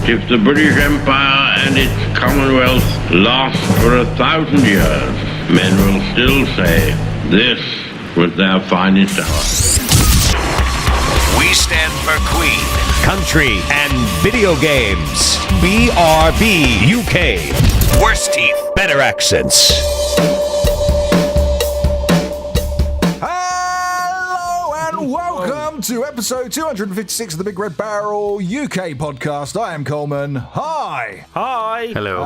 If the British Empire and its Commonwealth last for 1,000 years, men will still say this was their finest hour. We stand for Queen, country, and video games. BRB UK. Worse teeth, better accents. Hello and welcome to episode 256 of the Big Red Barrel UK podcast. I am Coleman. Hi. Hi. Hello.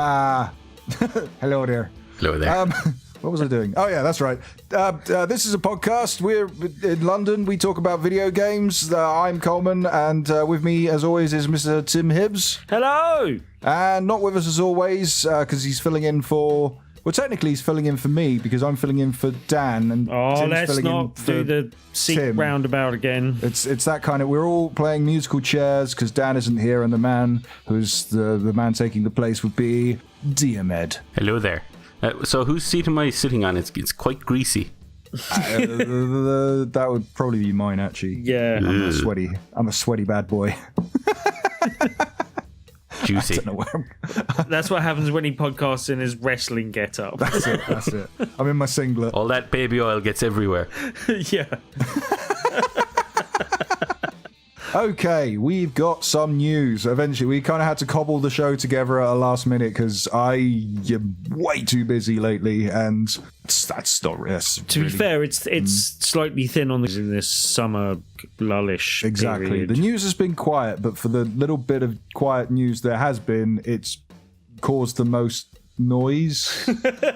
Hello there. Hello there. What was I doing? Oh, yeah, that's right. This is a podcast. We're in London. We talk about video games. I'm Coleman, and with me, as always, is Mr. Tim Hibbs. Hello. And not with us, as always, because he's filling in for... Well, technically, he's filling in for me, because I'm filling in for Dan, and Tim's let's filling not in for do the seat Tim. roundabout again. It's that kind of... We're all playing musical chairs, because Dan isn't here, and the man who's the man taking the place would be Diarmuid. Hello there. So whose seat am I sitting on? It's quite greasy. That would probably be mine, actually. Yeah. I'm a sweaty bad boy. Juicy. I don't know where That's what happens when he podcasts in his wrestling get-up. That's it. I'm in my singlet. All that baby oil gets everywhere. Yeah. Okay, we've got some news. Eventually, we kind of had to cobble the show together at a last minute because I am way too busy lately, and that's not really... To be fair, it's slightly thin on in this summer lullish Exactly. period. The news has been quiet, but for the little bit of quiet news there has been, it's caused the most noise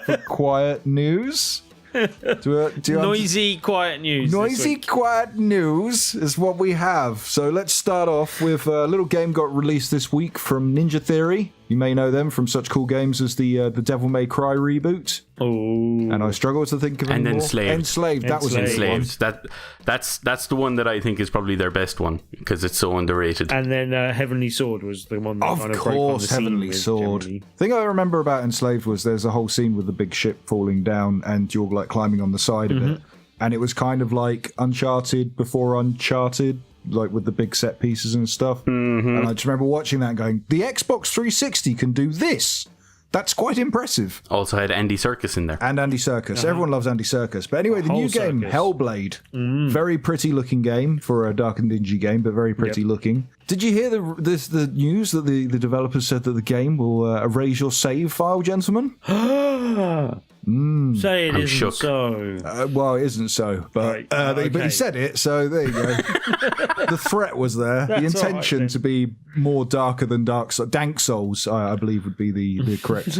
for quiet news. Noisy, quiet news. Noisy, quiet news is what we have. So let's start off with a little game got released this week from Ninja Theory. You may know them from such cool games as the Devil May Cry reboot. Oh, and I struggle to think of and any more. Enslaved. That was Enslaved. That's the one that I think is probably their best one because it's so underrated. And then Heavenly Sword was the one that of kind of broke on the scene Heavenly with, Sword. generally. The thing I remember about Enslaved was there's a whole scene with the big ship falling down and you're like climbing on the side of it, and it was kind of like Uncharted before Uncharted, like with the big set pieces and stuff. And I just remember watching that and going, the Xbox 360 can do this. That's quite impressive. Also had Andy Serkis in there. And Andy Serkis. Everyone loves Andy Serkis. But anyway, the new game, Hellblade. Very pretty looking game for a dark and dingy game, but very pretty looking. Did you hear the news that the developers said that the game will erase your save file, gentlemen? Say it I'm isn't shook. so. Well, it isn't so, but but he said it, so there you go. The threat was there. The intention to be more darker than Dank Souls, I believe, would be the correct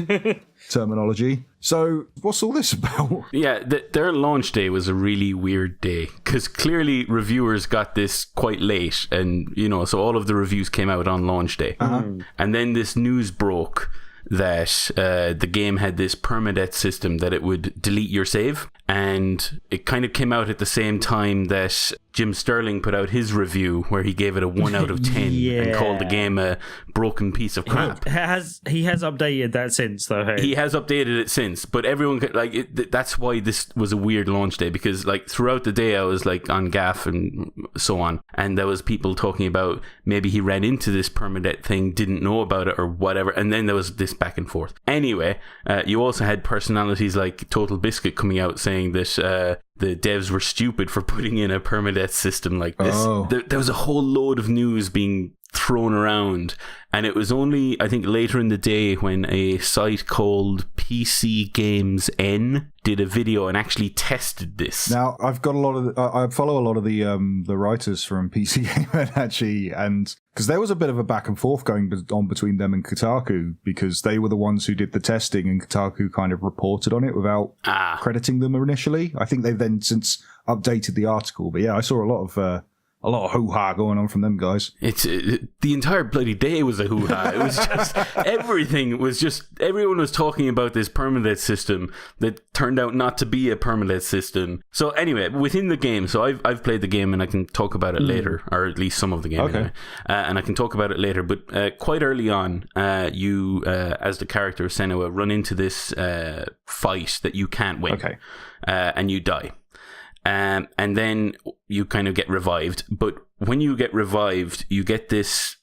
terminology. So, what's all this about? Yeah, their launch day was a really weird day because clearly reviewers got this quite late, and so all of the reviews came out on launch day, and then this news broke that the game had this permadeath system that it would delete your save, and it kind of came out at the same time that Jim Sterling put out his review where he gave it a 1 out of 10 and called the game a broken piece of crap. He has updated that since, though. Hey? He has updated it since, but everyone that's why this was a weird launch day, because like throughout the day I was like on gaff and so on, and there was people talking about maybe he ran into this permadeath thing, didn't know about it or whatever, and then there was this back and forth. Anyway, you also had personalities like Total Biscuit coming out saying that the devs were stupid for putting in a permadeath system like this. There was a whole load of news being thrown around, and it was only, I think, later in the day when a site called PC Games N did a video and actually tested this. Now, I've got I follow a lot of the writers from PC Gamer actually, and because there was a bit of a back and forth going on between them and Kotaku, because they were the ones who did the testing and Kotaku kind of reported on it without crediting them initially. I think they've then since updated the article, but yeah, I saw a lot of hoo-ha going on from them guys. It's the entire bloody day was a hoo-ha. It was just everyone was talking about this permadeath system that turned out not to be a permadeath system. So anyway, within the game, so I've played the game and I can talk about it later, or at least some of the game anyway. And I can talk about it later, but quite early on, you as the character Senua run into this fight that you can't win. And you die. And then you kind of get revived. But when you get revived, you get this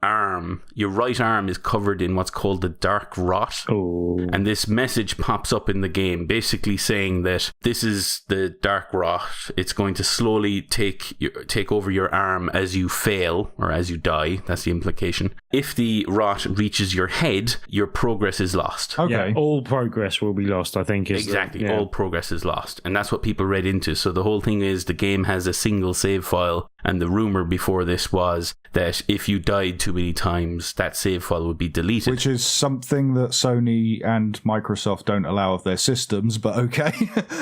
arm, your right arm is covered in what's called the dark rot. Oh. And this message pops up in the game, basically saying that this is the dark rot. It's going to slowly take over your arm as you fail or as you die. That's the implication. If the rot reaches your head, your progress is lost. Okay. Yeah, all progress will be lost, I think. Exactly. All progress is lost. And that's what people read into. So the whole thing is the game has a single save file. And the rumor before this was that if you died too many times, that save file would be deleted. Which is something that Sony and Microsoft don't allow of their systems, but okay.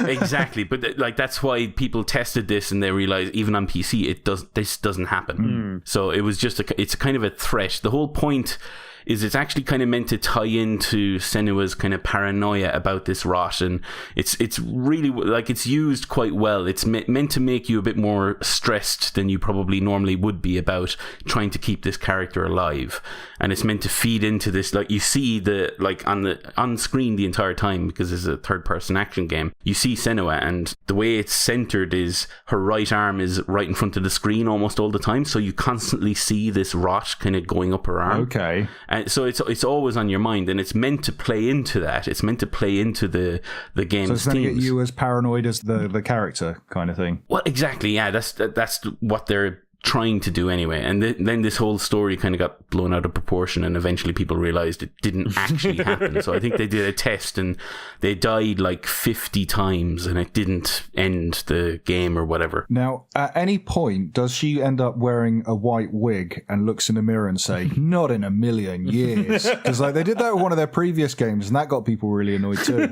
Exactly. But like that's why people tested this and they realized even on PC, this doesn't happen. So it was just it's kind of a threat. The whole point is it's actually kind of meant to tie into Senua's kind of paranoia about this rot, and it's really like it's used quite well. It's meant to make you a bit more stressed than you probably normally would be about trying to keep this character alive, and it's meant to feed into this. Like you see the like on screen the entire time because it's a third-person action game. You see Senua, and the way it's centered is her right arm is right in front of the screen almost all the time, so you constantly see this rot kind of going up her arm. Okay. And so it's always on your mind, and it's meant to play into that. It's meant to play into the game's So it's going to get themes. you as paranoid as the character kind of thing. Well, exactly. Yeah, that's what they're trying to do anyway. And then this whole story kind of got blown out of proportion, and eventually people realized it didn't actually happen. So I think they did a test and they died like 50 times and it didn't end the game or whatever. Now, at any point, does she end up wearing a white wig and looks in the mirror and say, "Not in a million years"? Because like they did that with one of their previous games, and that got people really annoyed too.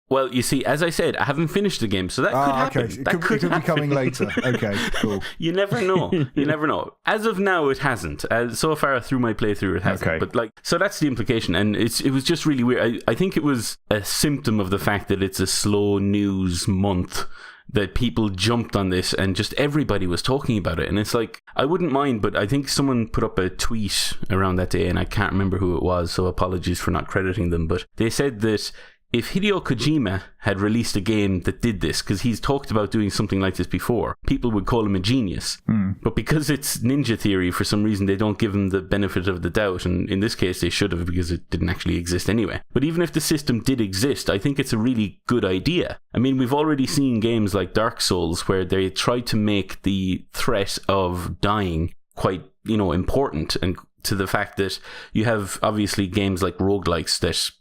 Well, you see, as I said, I haven't finished the game, so that could happen. Okay. That It could be coming later. Okay, cool. You never know. You never know. As of now, it hasn't. So far through my playthrough, it hasn't. Okay. But like, so that's the implication, and it was just really weird. I think it was a symptom of the fact that it's a slow news month that people jumped on this and just everybody was talking about it. And it's like, I wouldn't mind, but I think someone put up a tweet around that day, and I can't remember who it was, so apologies for not crediting them, but they said that if Hideo Kojima had released a game that did this, because he's talked about doing something like this before, people would call him a genius. But because it's Ninja Theory, for some reason, they don't give him the benefit of the doubt. And in this case, they should have, because it didn't actually exist anyway. But even if the system did exist, I think it's a really good idea. I mean, we've already seen games like Dark Souls where they tried to make the threat of dying quite, important, and to the fact that you have obviously games like roguelikes that,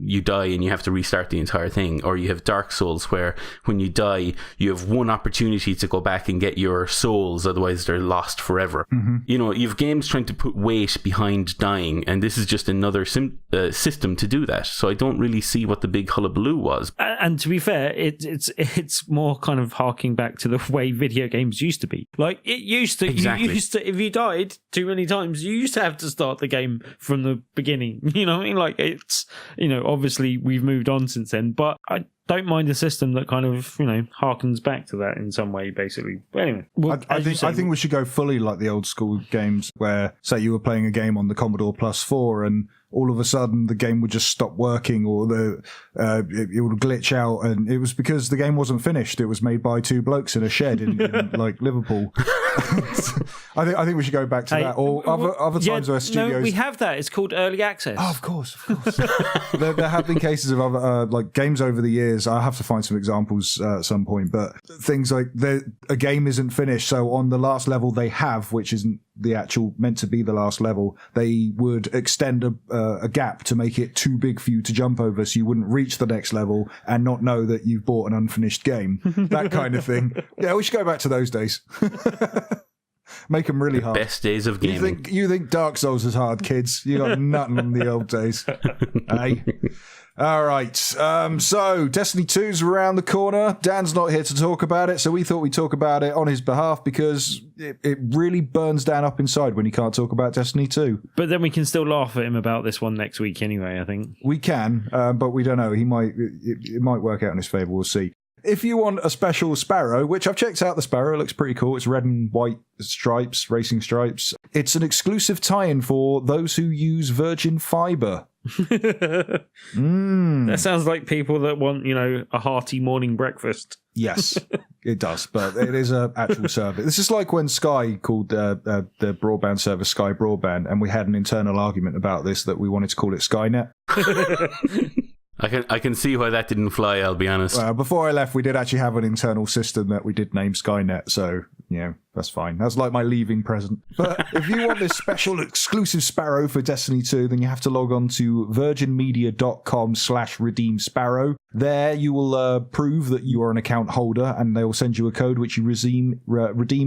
you die and you have to restart the entire thing, or you have Dark Souls where when you die you have one opportunity to go back and get your souls, otherwise they're lost forever. You have games trying to put weight behind dying, and this is just another system to do that. So I don't really see what the big hullabaloo was. And to be fair, it's more kind of harking back to the way video games used to be. Like it used to, Exactly. you used to, if you died too many times, you used to have to start the game from the beginning. You know what I mean? Like it's, obviously we've moved on since then, but I don't mind a system that kind of, harkens back to that in some way, basically. But anyway, I think we should go fully like the old school games where, say, you were playing a game on the Commodore Plus 4 and all of a sudden the game would just stop working, or it would glitch out, and it was because the game wasn't finished. It was made by two blokes in a shed in like Liverpool. I think we should go back to that, or other times where studios. No, we have that. It's called early access. Oh, of course. there have been cases of other like games over the years. I have to find some examples at some point, but things like a game isn't finished, so on the last level they have, which isn't the actual meant to be the last level, they would extend a gap to make it too big for you to jump over, so you wouldn't reach the next level and not know that you've bought an unfinished game. That kind of thing. Yeah, we should go back to those days. Make them really hard. Best days of gaming. You think Dark Souls is hard, kids? You got nothing on the old days. Hey. All right. So Destiny 2's around the corner. Dan's not here to talk about it, so we thought we'd talk about it on his behalf, because it really burns Dan up inside when he can't talk about Destiny 2. But then we can still laugh at him about this one next week anyway, I think. We can, but we don't know. It might work out in his favour. We'll see. If you want a special Sparrow, which I've checked out the Sparrow, it looks pretty cool. It's red and white stripes, racing stripes. It's an exclusive tie-in for those who use Virgin Fiber. That sounds like people that want, a hearty morning breakfast. Yes, it does, but it is an actual service. This is like when Sky called the broadband service Sky Broadband, and we had an internal argument about this that we wanted to call it Skynet. I can see why that didn't fly, I'll be honest. Well, before I left, we did actually have an internal system that we did name Skynet, so, that's fine. That's like my leaving present. But if you want this special exclusive Sparrow for Destiny 2, then you have to log on to virginmedia.com/redeem Sparrow. There you will prove that you are an account holder, and they will send you a code which you redeem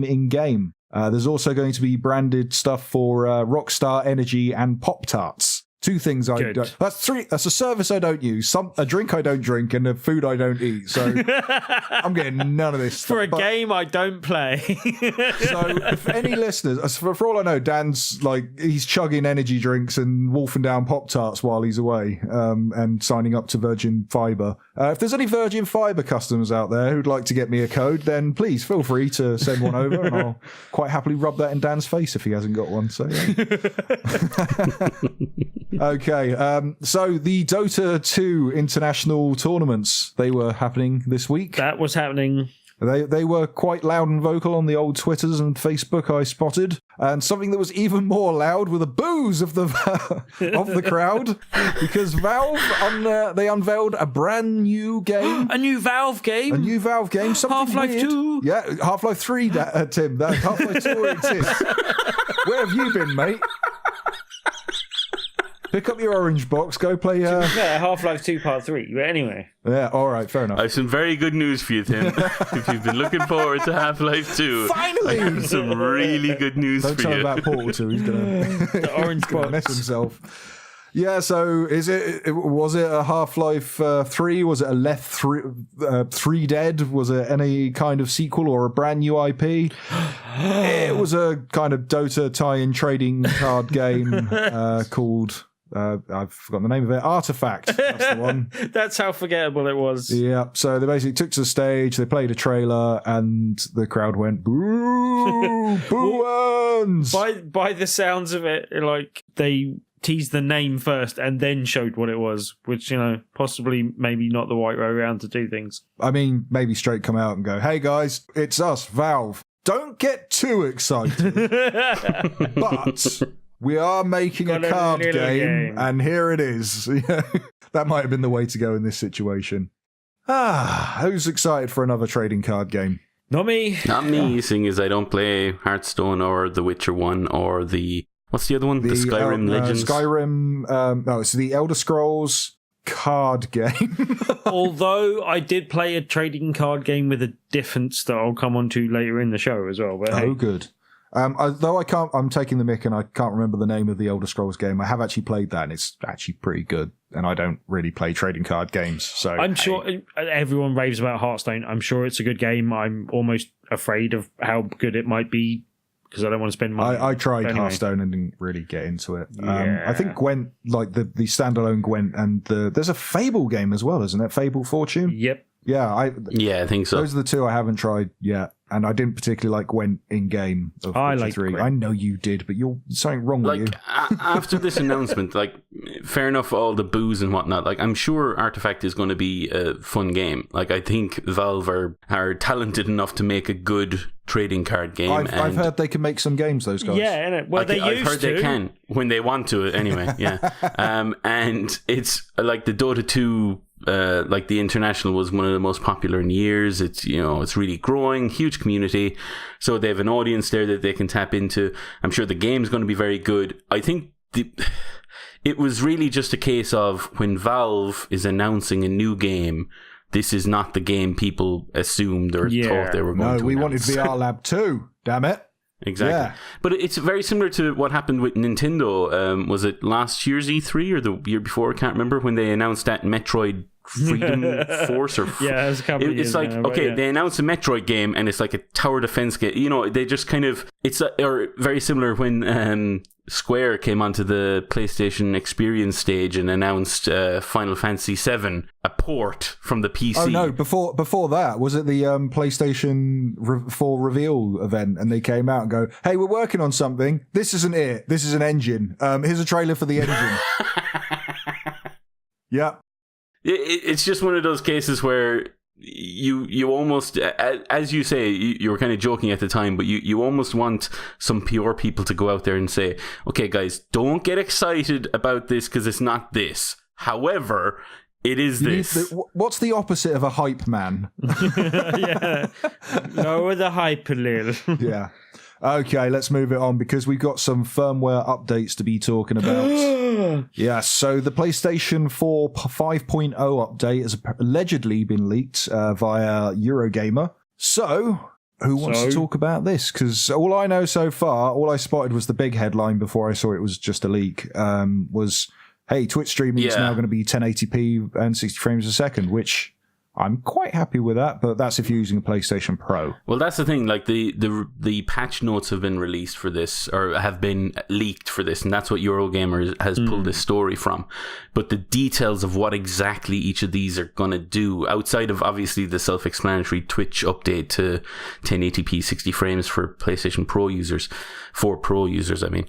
in-game. There's also going to be branded stuff for Rockstar Energy and Pop-Tarts. Two things I don't. That's three. That's a service I don't use. A drink I don't drink, and a food I don't eat. So I'm getting none of this for stuff. Game I don't play. So if any listeners, for all I know, Dan's he's chugging energy drinks and wolfing down Pop-Tarts while he's away, and signing up to Virgin Fibre. If there's any Virgin Fibre customers out there who'd like to get me a code, then please feel free to send one over, and I'll quite happily rub that in Dan's face if he hasn't got one. So yeah. Okay, so the Dota 2 international tournaments, they were happening this week. That was happening. They were quite loud and vocal on the old Twitters and Facebook I spotted. And something that was even more loud were the boos of the crowd, because Valve, they unveiled a brand new game. A new Valve game? A new Valve game. Half-Life weird. 2? Yeah, Half-Life 3, Tim. Half-Life 2 exists. Where have you been, mate? Pick up your orange box, go play... Yeah, Half-Life 2 Part 3, but anyway. Yeah, all right, fair enough. I have some very good news for you, Tim. If you've been looking forward to Half-Life 2, finally! I have some really good news Don't for tell you. him about Portal 2, he's going to... The orange box. Mess himself. Yeah, so was it a Half-Life 3? Was it a Left 3 Dead? Was it any kind of sequel or a brand new IP? It was a kind of Dota tie-in trading card game called... I've forgotten the name of it. Artifact. That's the one. That's how forgettable it was. Yeah. So they basically took to the stage, they played a trailer, and the crowd went, boo! Boo-ons! By the sounds of it, they teased the name first and then showed what it was, which, possibly maybe not the right way around to do things. I mean, maybe straight come out and go, hey guys, it's us, Valve. Don't get too excited. But... we are making a card game, and here it is. That might have been the way to go in this situation. Who's excited for another trading card game? Not me. Not me, seeing as I don't play Hearthstone or The Witcher 1 or the... What's the other one? The Skyrim Legends? Skyrim... it's the Elder Scrolls card game. Although I did play a trading card game with a difference that I'll come on to later in the show as well. But good. Though I'm taking the mick and I can't remember the name of the Elder Scrolls game. I have actually played that and it's actually pretty good. And I don't really play trading card games. So I'm sure everyone raves about Hearthstone. I'm sure it's a good game. I'm almost afraid of how good it might be because I don't want to spend money. I tried Hearthstone and didn't really get into it. Yeah. I think Gwent, the standalone Gwent, and there's a Fable game as well, isn't it? Fable Fortune? Yep. Yeah, I think so. Those are the two I haven't tried yet, and I didn't particularly like Gwent in game of Witcher 3. Gwent. I know you did, but you're something wrong with you. After this announcement, fair enough, all the boos and whatnot. I'm sure Artifact is going to be a fun game. I think Valve are talented enough to make a good trading card game. I've heard they can make some games. Those guys. Yeah, well, I've heard they can when they want to. Anyway, yeah. And it's like the Dota 2. The international was one of the most popular in years. It's it's really growing, huge community, so they have an audience there that they can tap into. I'm sure the game's going to be very good. I think it was really just a case of when Valve is announcing a new game, this is not the game people assumed or thought they were going to. No, we wanted VR Lab 2. Damn it. Exactly. Yeah. But it's very similar to what happened with Nintendo. Was it last year's E3 or the year before? I can't remember, when they announced that Metroid Freedom Force or yeah, it's a couple of years now, they announced a Metroid game and it's like a tower defense game. They just kind of or very similar when Square came onto the PlayStation Experience stage and announced Final Fantasy VII, a port from the PC. Oh no! Before that, was it the PlayStation 4 reveal event? And they came out and go, "Hey, we're working on something. This isn't it. This is an engine. Here's a trailer for the engine." Yeah. It's just one of those cases where you almost, as you say, you were kind of joking at the time, but you almost want some PR people to go out there and say, okay, guys, don't get excited about this because it's not this. However, it is this. What's the opposite of a hype man? Yeah. Lower the hype a little. Yeah. Okay, let's move it on because we've got some firmware updates to be talking about. Yeah, so the PlayStation 4 5.0 update has allegedly been leaked via Eurogamer. So, who wants to talk about this? Because all I know so far, all I spotted was the big headline before I saw it was just a leak, was, hey, Twitch streaming is now going to be 1080p and 60 frames a second, which I'm quite happy with that, but that's if you're using a PlayStation Pro. Well, that's the thing. Like the patch notes have been released for this, or have been leaked for this, and that's what Eurogamer has pulled this story from. But the details of what exactly each of these are going to do, outside of obviously the self-explanatory Twitch update to 1080p 60 frames for PlayStation Pro users, for Pro users, I mean.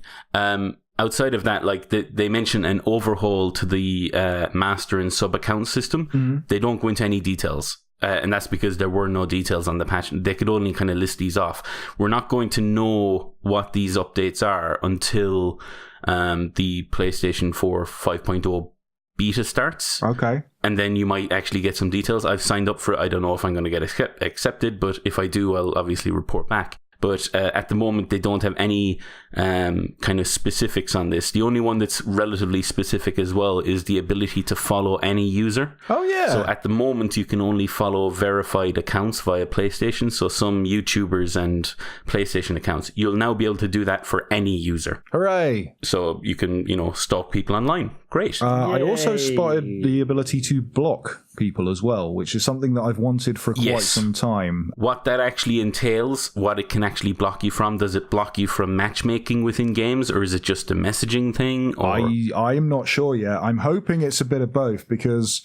Outside of that, like they mention an overhaul to the master and sub account system. Mm-hmm. They don't go into any details. And that's because there were no details on the patch. They could only kind of list these off. We're not going to know what these updates are until the PlayStation 4 5.0 beta starts. Okay. And then you might actually get some details. I've signed up for it. I don't know if I'm going to get accepted, but if I do, I'll obviously report back. But at the moment, they don't have any kind of specifics on this. The only one that's relatively specific as well is the ability to follow any user. Oh, yeah. So at the moment, you can only follow verified accounts via PlayStation. So some YouTubers and PlayStation accounts. You'll now be able to do that for any user. Hooray. So you can, stalk people online. Great. I also spotted the ability to block people as well, which is something that I've wanted for quite some time. What that actually entails, what it can actually block you from, does it block you from matchmaking within games, or is it just a messaging thing? Or? I'm not sure yet. I'm hoping it's a bit of both because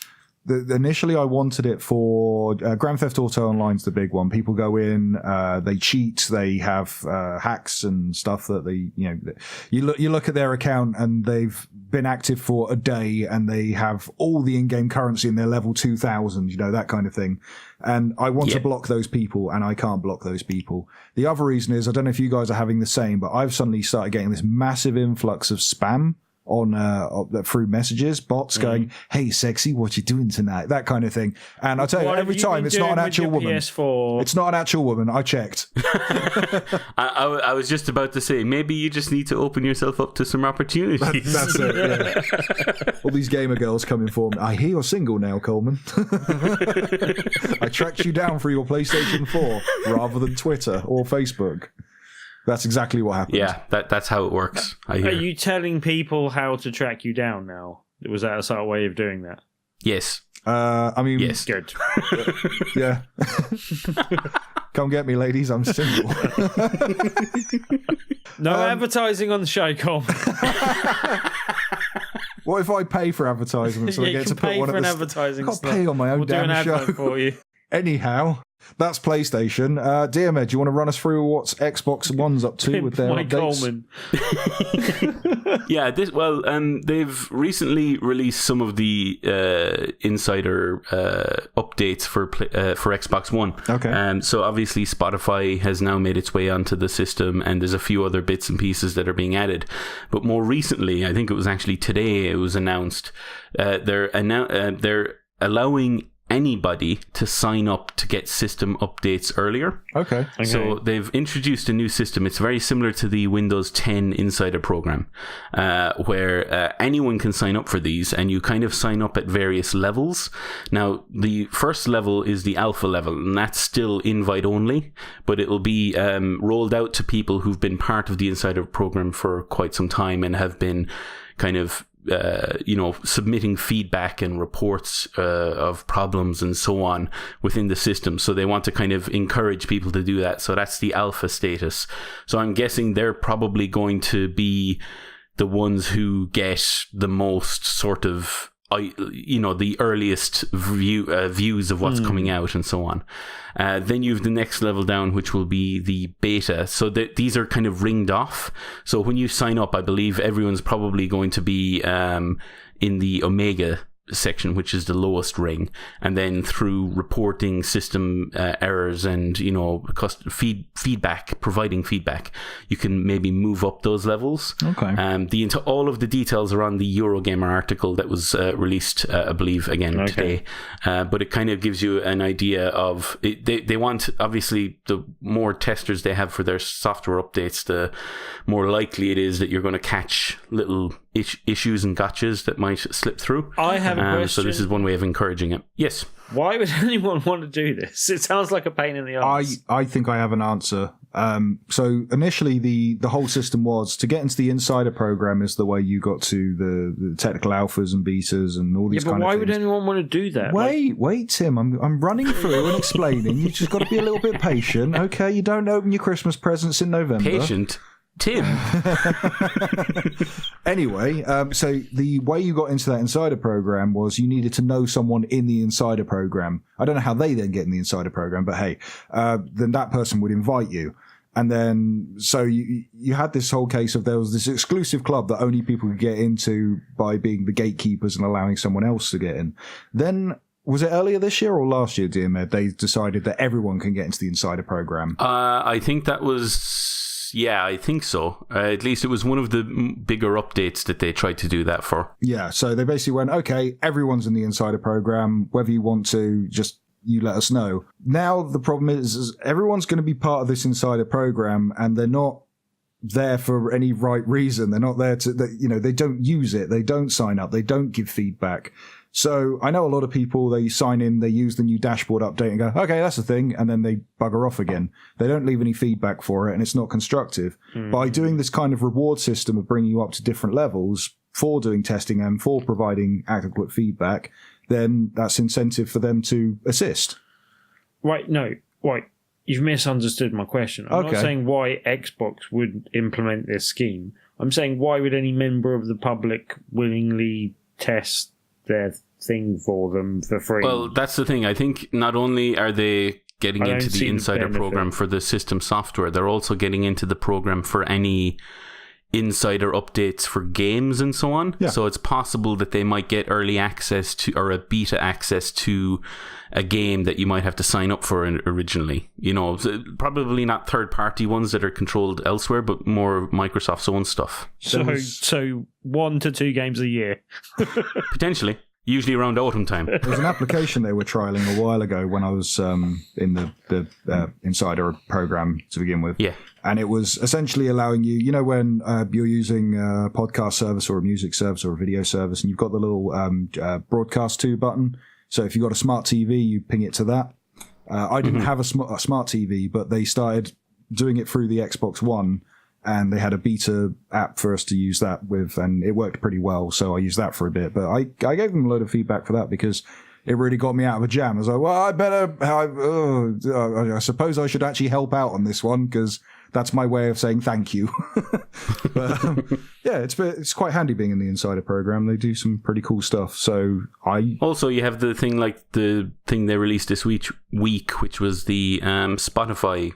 initially I wanted it for Grand Theft Auto Online's the big one. People go in, they cheat, they have hacks and stuff that you look at their account and they've been active for a day and they have all the in-game currency and they're level 2000, that kind of thing. And I want to block those people and I can't block those people. The other reason is, I don't know if you guys are having the same, but I've suddenly started getting this massive influx of spam on through messages, bots going, "Hey, sexy, what you doing tonight?" That kind of thing. And I tell you, every time it's not an actual woman. PS4? It's not an actual woman. I checked. I was just about to say, maybe you just need to open yourself up to some opportunities. That's it. Yeah. All these gamer girls coming for me. I hear you're single now, Coleman. I tracked you down for your PlayStation 4 rather than Twitter or Facebook. That's exactly what happened. Yeah, that's how it works. Are you telling people how to track you down now? Was that a sort of way of doing that? Yes. I mean... Yes. Good. Yeah. Come get me, ladies. I'm single. No advertising on the show, Colm. What if I pay for advertising so I get to put one of the... advertising I'll pay on my own damn show. For you. Anyhow... That's PlayStation. Diarmuid, do you want to run us through what Xbox One's up to with their updates? Coleman. Yeah, they've recently released some of the insider updates for Xbox One. Okay. So obviously Spotify has now made its way onto the system, and there's a few other bits and pieces that are being added. But more recently, I think it was actually today, it was announced they're allowing anybody to sign up to get system updates earlier. Okay. So they've introduced a new system. It's very similar to the Windows 10 Insider program, where anyone can sign up for these, and you kind of sign up at various levels. Now, the first level is the alpha level, and that's still invite only, but it will be rolled out to people who've been part of the Insider program for quite some time and have been kind of submitting feedback and reports of problems and so on within the system. So they want to kind of encourage people to do that. So that's the alpha status. So I'm guessing they're probably going to be the ones who get the most sort of, the earliest views of what's coming out and so on. Then you have the next level down, which will be the beta. So these are kind of ringed off. So when you sign up, I believe everyone's probably going to be in the Omega section, which is the lowest ring, and then through reporting system errors and providing feedback, you can maybe move up those levels. Okay. All of the details are on the Eurogamer article that was released, I believe, again today. But it kind of gives you an idea of they want, obviously, the more testers they have for their software updates, the more likely it is that you're going to catch little issues and gotchas that might slip through. I have a question. So this is one way of encouraging it. Yes. Why would anyone want to do this? It sounds like a pain in the arse. I think I have an answer. So initially the whole system was to get into the insider program is the way you got to the technical alphas and betas and all these kind of things. Yeah, but why would anyone want to do that? Wait, Tim, I'm running through and explaining. You just got to be a little bit patient, okay? You don't open your Christmas presents in November. Patient? Tim. Anyway, so the way you got into that insider program was you needed to know someone in the insider program. I don't know how they then get in the insider program, but hey, then that person would invite you. And then, so you had this whole case of there was this exclusive club that only people could get into by being the gatekeepers and allowing someone else to get in. Then, was it earlier this year or last year, Diarmuid, they decided that everyone can get into the insider program? I think that was... Yeah, I think so. At least it was one of the bigger updates that they tried to do that for. Yeah, so they basically went, okay, everyone's in the insider program. Whether you want to, just you let us know. Now the problem is everyone's going to be part of this insider program, and they're not there for any right reason. They're not there to, they don't use it. They don't sign up. They don't give feedback. So I know a lot of people, they sign in, they use the new dashboard update and go, okay, that's the thing. And then they bugger off again. They don't leave any feedback for it and it's not constructive. By doing this kind of reward system of bringing you up to different levels for doing testing and for providing adequate feedback, then that's incentive for them to assist. Right. You've misunderstood my question. I'm not saying why Xbox would implement this scheme. I'm saying why would any member of the public willingly test their thing for them for free? Well, that's the thing. I think not only are they getting into the insider program for the system software, they're also getting into the program for any insider updates for games and so on. Yeah. So it's possible that they might get early access to or a beta access to a game that you might have to sign up for originally. Probably not third-party ones that are controlled elsewhere, but more Microsoft's own stuff. So 1 to 2 games a year. Potentially. Usually around autumn time. There was an application they were trialing a while ago when I was in the insider program to begin with. Yeah. And it was essentially allowing you, when you're using a podcast service or a music service or a video service and you've got the little broadcast to button. So if you've got a smart TV, you ping it to that. I didn't have a smart TV, but they started doing it through the Xbox One. And they had a beta app for us to use that with, and it worked pretty well. So I used that for a bit. But I gave them a load of feedback for that because it really got me out of a jam. I was like, well, I suppose I should actually help out on this one because that's my way of saying thank you. But yeah, it's quite handy being in the insider program. They do some pretty cool stuff. So also you have the thing they released this week, which was the Spotify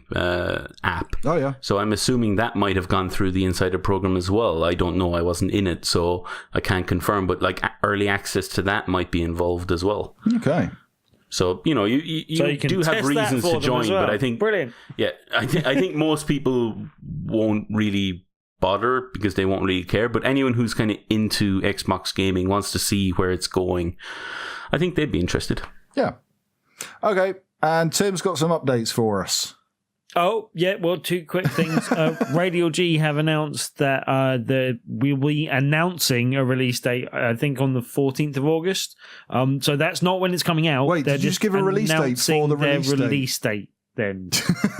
app. Oh yeah. So I'm assuming that might have gone through the insider program as well. I don't know. I wasn't in it, so I can't confirm. But early access to that might be involved as well. Okay. So, you do have reasons to join, but I think... Brilliant. Yeah, I think most people won't really bother because they won't really care, but anyone who's kind of into Xbox gaming wants to see where it's going, I think they'd be interested. Yeah. Okay, and Tim's got some updates for us. Oh, yeah, well, 2 quick things. Radio G have announced that we'll be announcing a release date, I think, on the 14th of August. So that's not when it's coming out. Wait, did you just give a release date for the release date? Then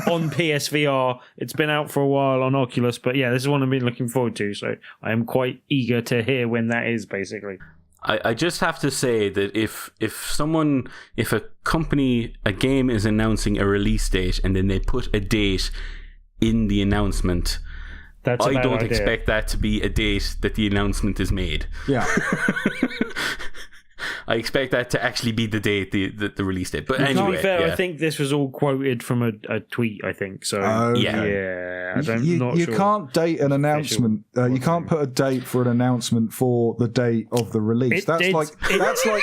on PSVR. It's been out for a while on Oculus, but yeah, this is one I've been looking forward to. So I am quite eager to hear when that is, basically. I just have to say that if a game is announcing a release date and then they put a date in the announcement, I don't expect that to be a date that the announcement is made. Yeah. I expect that to actually be the date, the release date. But anyway, to be fair, I think this was all quoted from a tweet, I think. So, yeah. that. I'm not you sure. can't date an announcement. You can't put a date for an announcement for the date of the release. That's like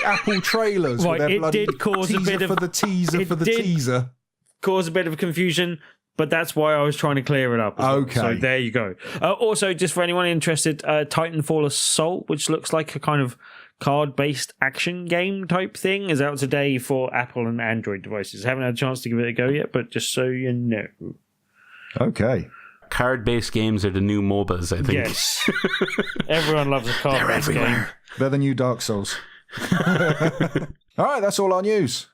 Apple trailers. Right, with their it bloody did cause a teaser bit of for the teaser for the did teaser. Cause a bit of confusion, but that's why I was trying to clear it up. Okay. So there you go. Also, just for anyone interested, Titanfall Assault, which looks like a kind of card-based action game type thing, is out today for Apple and Android devices. Haven't had a chance to give it a go yet, but just so you know. Okay. Card-based games are the new MOBAs, I think. Yes. Everyone loves a card-based game. They're the new Dark Souls. All right, that's all our news.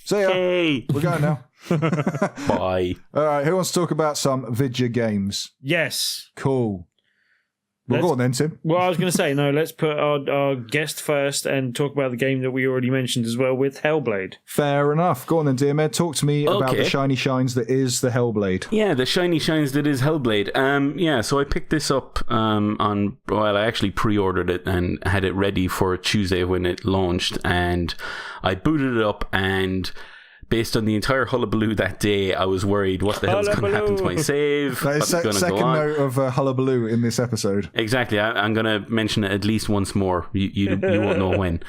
See ya. Hey. We're going now. Bye. All right, who wants to talk about some video games? Yes. Cool. Well, go on then, Tim. Well, I was going to say, no, let's put our guest first and talk about the game that we already mentioned as well with Hellblade. Fair enough. Go on then, Diarmuid. Talk to me about the shiny shines that is the Hellblade. Yeah, the shiny shines that is Hellblade. So I picked this up I actually pre-ordered it and had it ready for Tuesday when it launched, and I booted it up, and based on the entire Hullabaloo that day, I was worried what the hell's going to happen to my save. That is second note of Hullabaloo in this episode. Exactly. I'm going to mention it at least once more. You won't know when.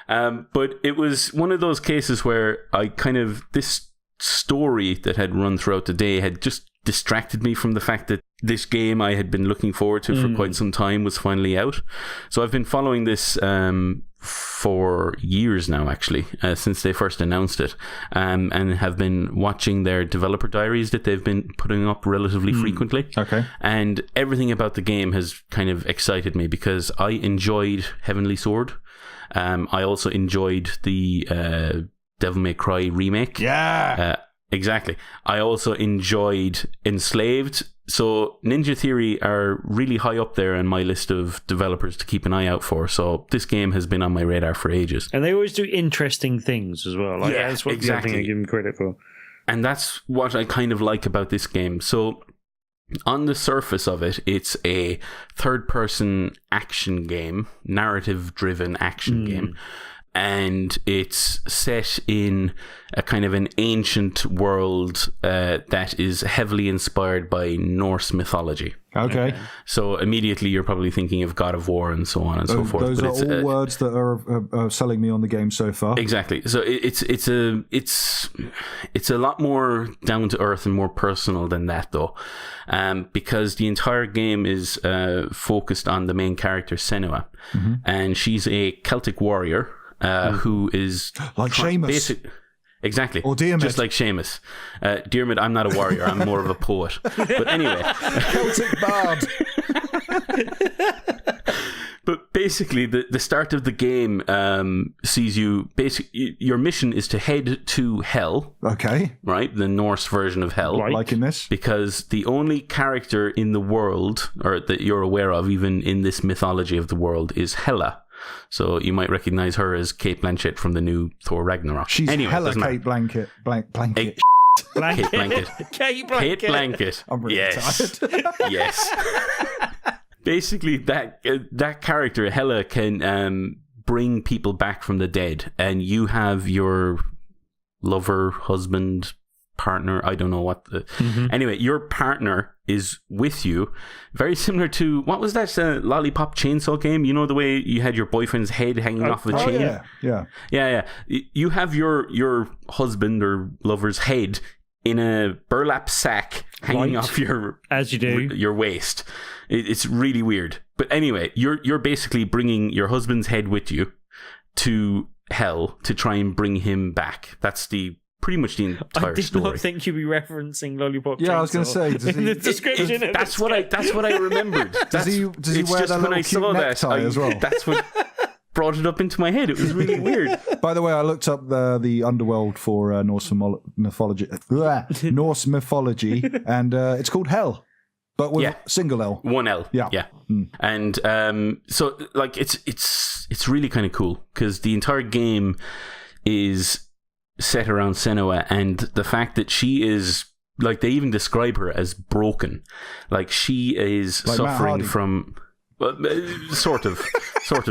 But it was one of those cases where this story that had run throughout the day had just distracted me from the fact that this game I had been looking forward to for quite some time was finally out. So I've been following this for years now, actually, since they first announced it, and have been watching their developer diaries that they've been putting up relatively frequently. Okay. And everything about the game has kind of excited me because I enjoyed Heavenly Sword. I also enjoyed the Devil May Cry remake. Yeah. Exactly. I also enjoyed Enslaved. So Ninja Theory are really high up there on my list of developers to keep an eye out for. So this game has been on my radar for ages. And they always do interesting things as well. That's what exactly. I give them credit for. And that's what I kind of like about this game. So on the surface of it, it's a third-person action game, narrative-driven action game. And it's set in a kind of an ancient world that is heavily inspired by Norse mythology. Okay. So immediately you're probably thinking of God of War and so on and so forth. Those are all words that are selling me on the game so far. Exactly. So it's a lot more down to earth and more personal than that, though, because the entire game is focused on the main character Senua, and she's a Celtic warrior. Who is like Seamus. Exactly. Or Diarmuid. Just like Seamus. Diarmuid, I'm not a warrior. I'm more of a poet. But anyway. Celtic bard. But basically, the start of the game sees you... your mission is to head to Hell. Okay. Right? The Norse version of Hell. Right. Like in this? Because the only character in the world, or that you're aware of, even in this mythology of the world, is Hela. So you might recognize her as Kate Blanchett from the new Thor Ragnarok. She's hella Kate Blanket. Blanket. Kate Blanket. Kate Blanket. Kate Blanket. I'm really tired. Yes. Basically, that character, Hela, can bring people back from the dead. And you have your lover, husband, partner, I don't know what the... Anyway, your partner is with you. Very similar to... What was that Lollipop Chainsaw game? You know, the way you had your boyfriend's head hanging off of a chain? Yeah. You have your husband or lover's head in a burlap sack hanging off your... As you do. Your waist. It's really weird. But anyway, you're basically bringing your husband's head with you to Hell to try and bring him back. That's pretty much the entire story. I did not think you'd be referencing Lollipop Chainsaw. Yeah, I was going to say. In the description. That's what I remembered. Does he wear that little cute necktie as well? That's what brought it up into my head. It was really weird. By the way, I looked up the underworld for Norse mythology, and it's called Hell. But with single L. One L. Yeah. And so like it's really kind of cool because the entire game is set around Senua, and the fact that she is, like, they even describe her as broken. Like, she is like suffering from... Well, sort of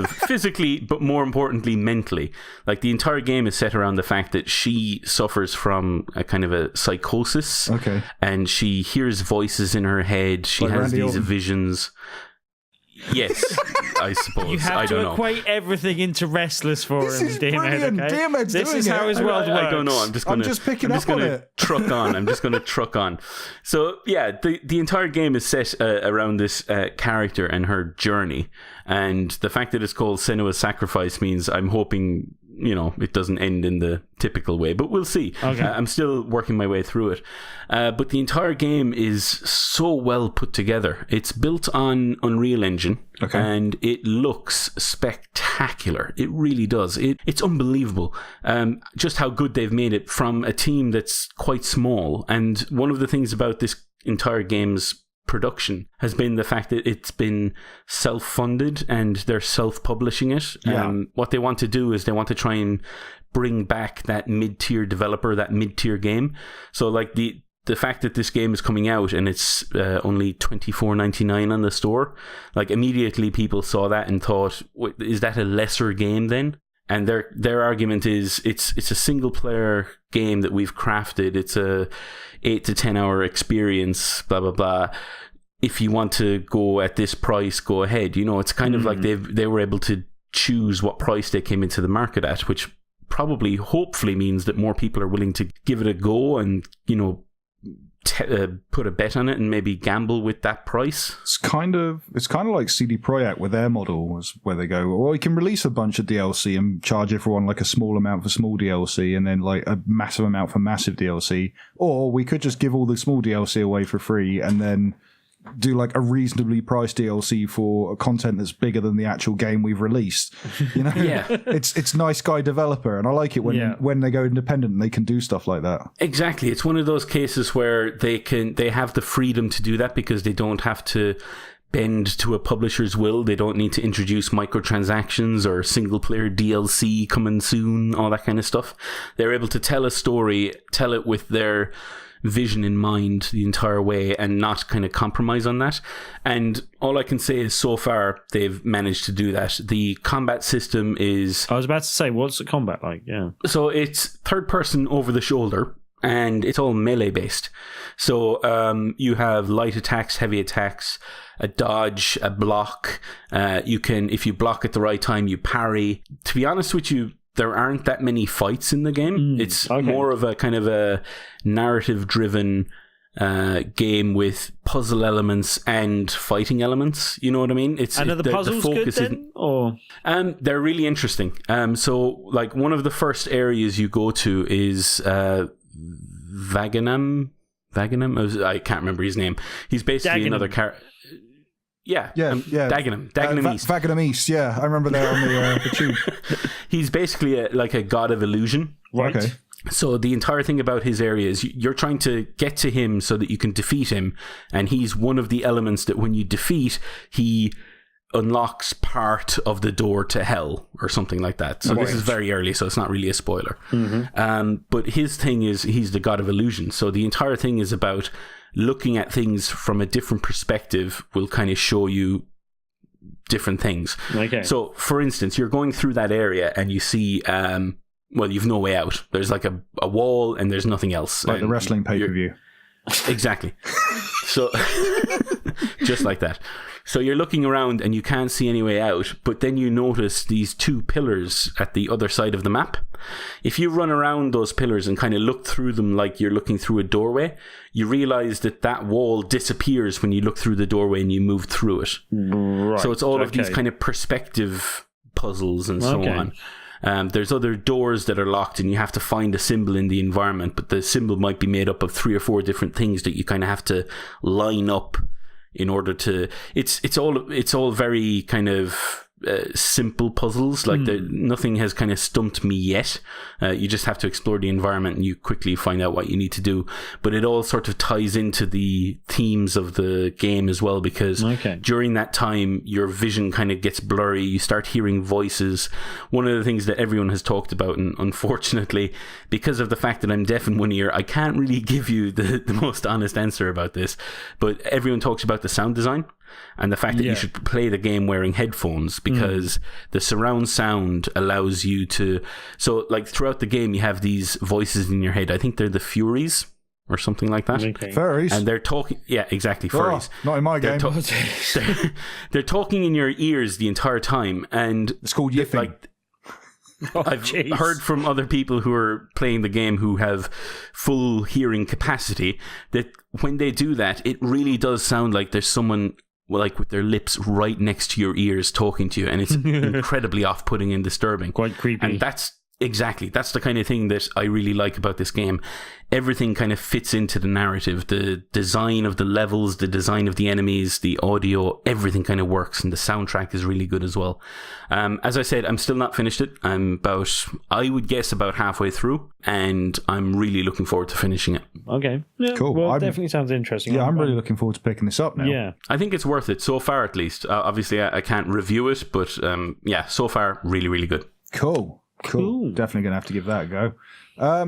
physically, but more importantly, mentally. Like the entire game is set around the fact that she suffers from a kind of a psychosis. Okay. And she hears voices in her head. She Like has Randy these Orton. visions. Yes, I suppose. You have I don't to know. equate everything into wrestlers for This him, is Diarmuid, brilliant. okay? Diarmuid's This doing is how it. his world works. I don't know. I'm just picking up on it. Truck on. I'm just going to truck on. So yeah, the entire game is set around this character and her journey, and the fact that it's called Senua's Sacrifice means I'm hoping it doesn't end in the typical way, but we'll see. Okay. I'm still working my way through it, but the entire game is so well put together. It's built on Unreal Engine. Okay. And it looks spectacular. It really does. It's unbelievable just how good they've made it from a team that's quite small. And one of the things about this entire game's production has been the fact that it's been self-funded and they're self-publishing it. Yeah. What they want to do is they want to try and bring back that mid-tier developer, that mid-tier game. So like the fact that this game is coming out and it's only $24.99 on the store, like immediately people saw that and thought, is that a lesser game then? And their argument is it's a single player game that we've crafted. It's a 8 to 10 hour experience, blah blah blah. If you want to go at this price, go ahead. It's kind of like they were able to choose what price they came into the market at, which probably hopefully means that more people are willing to give it a go and put a bet on it and maybe gamble with that price. It's kind of like CD Projekt with their model, was where they go, well, we can release a bunch of DLC and charge everyone like a small amount for small DLC and then like a massive amount for massive DLC, or we could just give all the small DLC away for free and then do like a reasonably priced DLC for content that's bigger than the actual game we've released. Yeah. It's nice guy developer, and I like it when they go independent and they can do stuff like that. Exactly. It's one of those cases where they have the freedom to do that because they don't have to bend to a publisher's will. They don't need to introduce microtransactions or single player DLC coming soon, all that kind of stuff. They're able to tell a story, tell it with their vision in mind the entire way and not kind of compromise on that. And all I can say is so far they've managed to do that. The combat system is... I was about to say, what's the combat like? Yeah. So it's third person over the shoulder and it's all melee based. So you have light attacks, heavy attacks, a dodge, a block. You can, if you block at the right time, you parry. To be honest with you, there aren't that many fights in the game. It's more of a kind of a narrative-driven game with puzzle elements and fighting elements. You know what I mean? And are the puzzles good then? Or they're really interesting. So, like, one of the first areas you go to is Vaganam. I can't remember his name. He's basically another character. Dagenham East. Vaganam East, yeah. I remember that on the tube. He's basically like a god of illusion. right. Okay. So the entire thing about his area is you're trying to get to him so that you can defeat him. And he's one of the elements that when you defeat, he unlocks part of the door to hell or something like that. So this is very early, so it's not really a spoiler. But his thing is he's the god of illusion. So the entire thing is about looking at things from a different perspective will kind of show you different things. Okay. So, for instance, you're going through that area and you see, you've no way out. There's like a wall and there's nothing else. Like the wrestling pay-per-view. Exactly. So, just like that. So you're looking around and you can't see any way out, but then you notice these two pillars at the other side of the map. If you run around those pillars and kind of look through them like you're looking through a doorway, you realize that wall disappears when you look through the doorway and you move through it. Right. So it's all of these kind of perspective puzzles and so on. There's other doors that are locked and you have to find a symbol in the environment, but the symbol might be made up of 3 or 4 different things that you kind of have to line up in order to... It's all very kind of simple puzzles. Like nothing has kind of stumped me yet. You just have to explore the environment and you quickly find out what you need to do. But it all sort of ties into the themes of the game as well, because during that time your vision kind of gets blurry. You start hearing voices. One of the things that everyone has talked about, and unfortunately because of the fact that I'm deaf in one ear, I can't really give you the most honest answer about this, but everyone talks about the sound design. and the fact that you should play the game wearing headphones, because the surround sound allows you to. So, like, throughout the game, you have these voices in your head. I think they're the Furies or something like that. Okay. Furries. And they're talking. Yeah, exactly. Furries. Not in my game. They're talking in your ears the entire time, and It's called yiffing. like. I've heard from other people who are playing the game who have full hearing capacity that when they do that, it really does sound like there's someone like with their lips right next to your ears talking to you, and it's incredibly off-putting and disturbing. Quite creepy. And that's the kind of thing that I really like about this game. Everything kind of fits into the narrative. The design of the levels, the design of the enemies, the audio, everything kind of works, and the soundtrack is really good as well. As I said, I'm still not finished it. I'm I would guess about halfway through, and I'm really looking forward to finishing it. Okay. Yeah, Cool. Well, definitely sounds interesting. Yeah, I'm really looking forward to picking this up now. Yeah. I think it's worth it so far, at least. Obviously, I can't review it, but yeah, so far, really, really good. Cool. Definitely going to have to give that a go.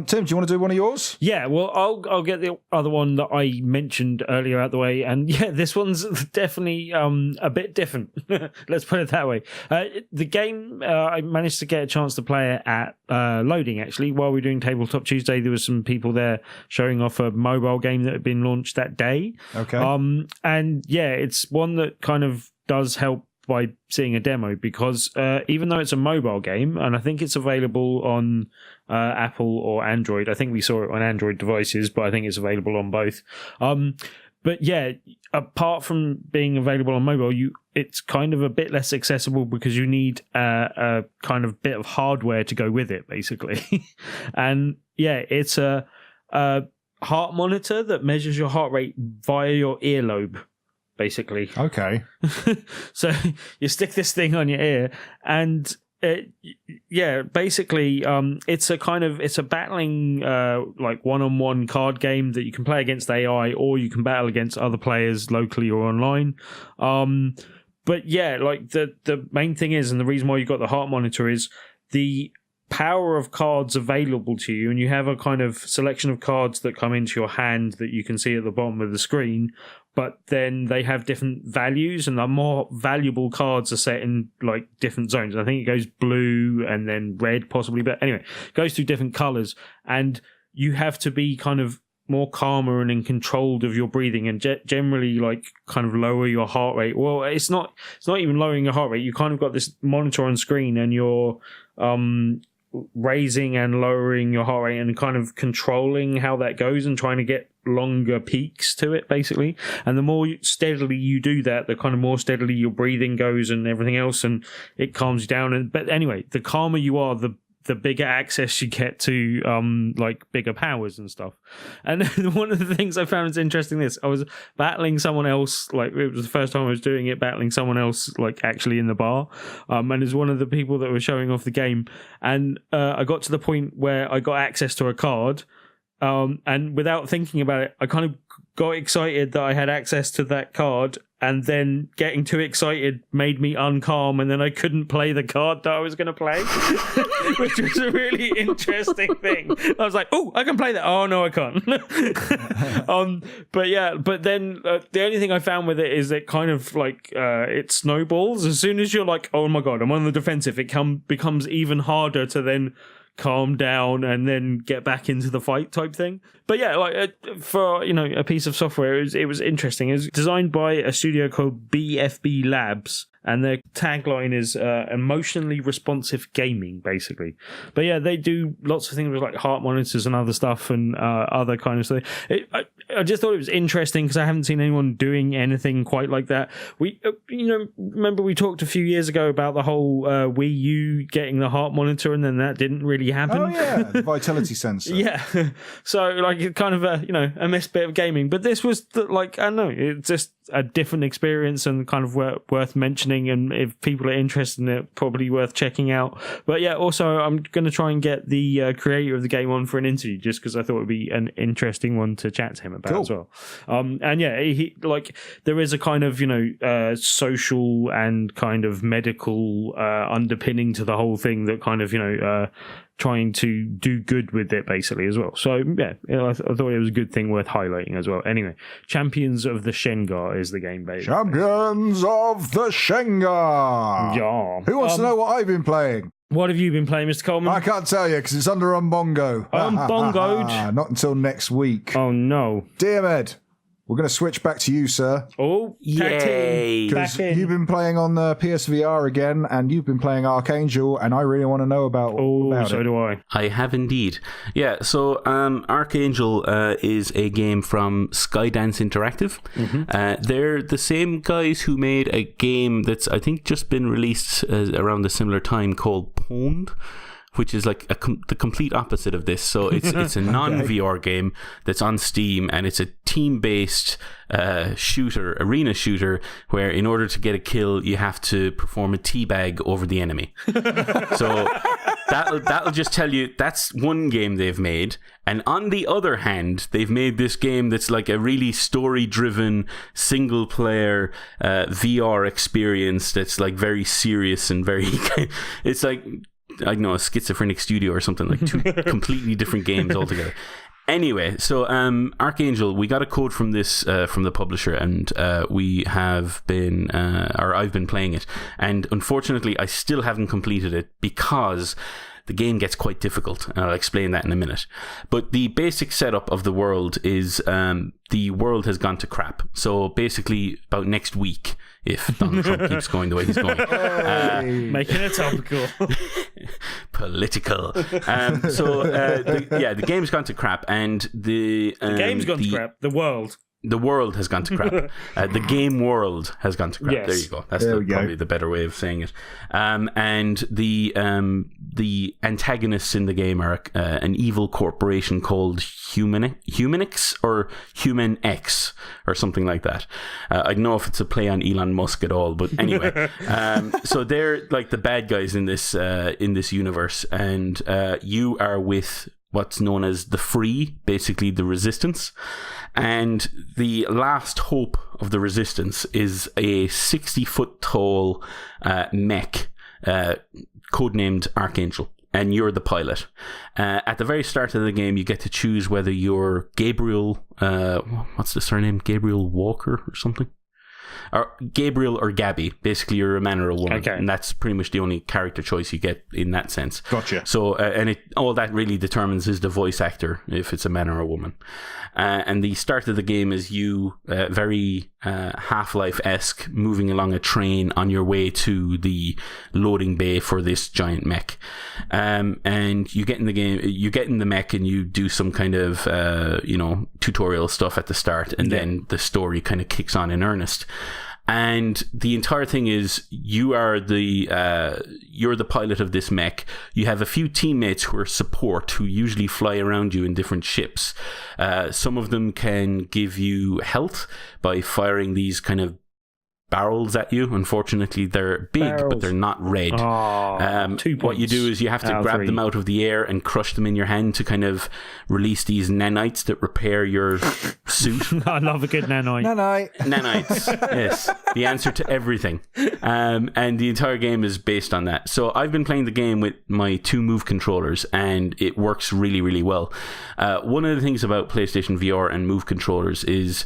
Tim, do you want to do one of yours? Yeah, well, I'll get the other one that I mentioned earlier out the way, and yeah, this one's definitely a bit different. Let's put it that way. The game, I managed to get a chance to play it at loading, actually. While we were doing Tabletop Tuesday, there was some people there showing off a mobile game that had been launched that day. Okay. And yeah, it's one that kind of does help by seeing a demo, because even though it's a mobile game, and I think it's available on Apple or Android, I think we saw it on Android devices, but I think it's available on both. But yeah, apart from being available on mobile, it's kind of a bit less accessible because you need a kind of bit of hardware to go with it, basically. And yeah, it's a heart monitor that measures your heart rate via your earlobe, basically. Okay. So you stick this thing on your ear, and basically it's a battling like one-on-one card game that you can play against AI, or you can battle against other players locally or online. But yeah, like the main thing is, and the reason why you got the heart monitor is the power of cards available to you, and you have a kind of selection of cards that come into your hand that you can see at the bottom of the screen, but then they have different values, and the more valuable cards are set in like different zones. I think it goes blue and then red possibly, but anyway, it goes through different colors, and you have to be kind of more calmer and in control of your breathing, and generally like kind of lower your heart rate. Well, it's not even lowering your heart rate. You kind of got this monitor on screen, and you're raising and lowering your heart rate and kind of controlling how that goes and trying to get longer peaks to it, basically. And the more steadily you do that, the kind of more steadily your breathing goes and everything else, and it calms you down. But anyway, the calmer you are, the bigger access you get to like bigger powers and stuff. And one of the things I found is interesting, I was battling someone else, like it was the first time I was doing it, battling someone else like actually in the bar, and it's one of the people that was showing off the game, and I got to the point where I got access to a card, and without thinking about it, I kind of got excited that I had access to that card, and then getting too excited made me uncalm, and then I couldn't play the card that I was going to play, which was a really interesting thing. I was like, oh, I can play that. Oh, no, I can't. But then the only thing I found with it is it kind of like it snowballs. As soon as you're like, oh my God, I'm on the defensive, it becomes even harder to then calm down and then get back into the fight type thing. But yeah, like for a piece of software, it was interesting. It was designed by a studio called BFB Labs, and their tagline is emotionally responsive gaming, basically. But yeah, they do lots of things with like heart monitors and other stuff and other kind of stuff. I just thought it was interesting because I haven't seen anyone doing anything quite like that. We, remember we talked a few years ago about the whole Wii U getting the heart monitor, and then that didn't really happen. Oh yeah, the vitality sensor. Yeah, so like it's kind of a missed bit of gaming. But this was like, I don't know, it's just a different experience and kind of worth mentioning. And if people are interested in it, probably worth checking out. But yeah, also I'm going to try and get the creator of the game on for an interview, just because I thought it would be an interesting one to chat to him about as well. And yeah, he like there is a kind of social and kind of medical underpinning to the whole thing that kind of trying to do good with it basically as well. So yeah, I thought it was a good thing worth highlighting as well. Anyway, Champions of the Shengha is the game, basically. Champions of the Shengha. Yeah. Who wants to know what I've been playing? What have you been playing, Mr. Coleman? I can't tell you because it's under Umbongo. Umbongoed? Not until next week. Oh no. Diarmuid, we're going to switch back to you, sir. Oh, yay! Because you've been playing on the PSVR again, and you've been playing Archangel, and I really want to know about so it. do I. I have indeed. Yeah, so Archangel is a game from Skydance Interactive. They're the same guys who made a game that's, I think, just been released around the similar time called Pwned, which is like the complete opposite of this. So it's a non-VR game that's on Steam, and it's a team-based arena shooter, where in order to get a kill, you have to perform a teabag over the enemy. So that'll just tell you that's one game they've made. And on the other hand, they've made this game that's like a really story-driven, single-player VR experience that's like very serious and very... It's like... I don't know, a schizophrenic studio or something, like two completely different games altogether. Anyway, so Archangel, we got a code from this from the publisher, and we have been, or I've been playing it, and unfortunately, I still haven't completed it because the game gets quite difficult, and I'll explain that in a minute. But the basic setup of the world is the world has gone to crap. So basically, about next week, if Donald Trump keeps going the way he's going. Making it topical. Political. The game's gone to crap, and the game's gone to crap. The world has gone to crap. The game world has gone to crap. Yes. There you go. That's probably the better way of saying it. And the antagonists in the game are an evil corporation called Humanix or Human X or something like that. I don't know if it's a play on Elon Musk at all, but anyway. So they're like the bad guys in this universe, and you are with what's known as the Free, basically the Resistance. And the last hope of the Resistance is a 60-foot tall mech, codenamed Archangel. And you're the pilot. At the very start of the game, you get to choose whether you're Gabriel, what's the surname? Gabriel Walker or something? Or Gabriel or Gabby. Basically, you're a man or a woman. Okay. And that's pretty much the only character choice you get in that sense. Gotcha. So, all that really determines is the voice actor, if it's a man or a woman. And the start of the game is you, very Half-Life-esque, moving along a train on your way to the loading bay for this giant mech. And you get in the game, you get in the mech and you do some kind of, tutorial stuff at the start, and then the story kind of kicks on in earnest. And the entire thing is you're the pilot of this mech. You have a few teammates who are support, who usually fly around you in different ships. Some of them can give you health by firing these kind of barrels at you. Unfortunately, they're big, but they're not red. What you do is you have to grab them out of the air and crush them in your hand to kind of release these nanites that repair your suit. I love a good nanite. Nanites, yes. The answer to everything. And the entire game is based on that. So I've been playing the game with my 2 Move controllers, and it works really, really well. One of the things about PlayStation VR and Move controllers is,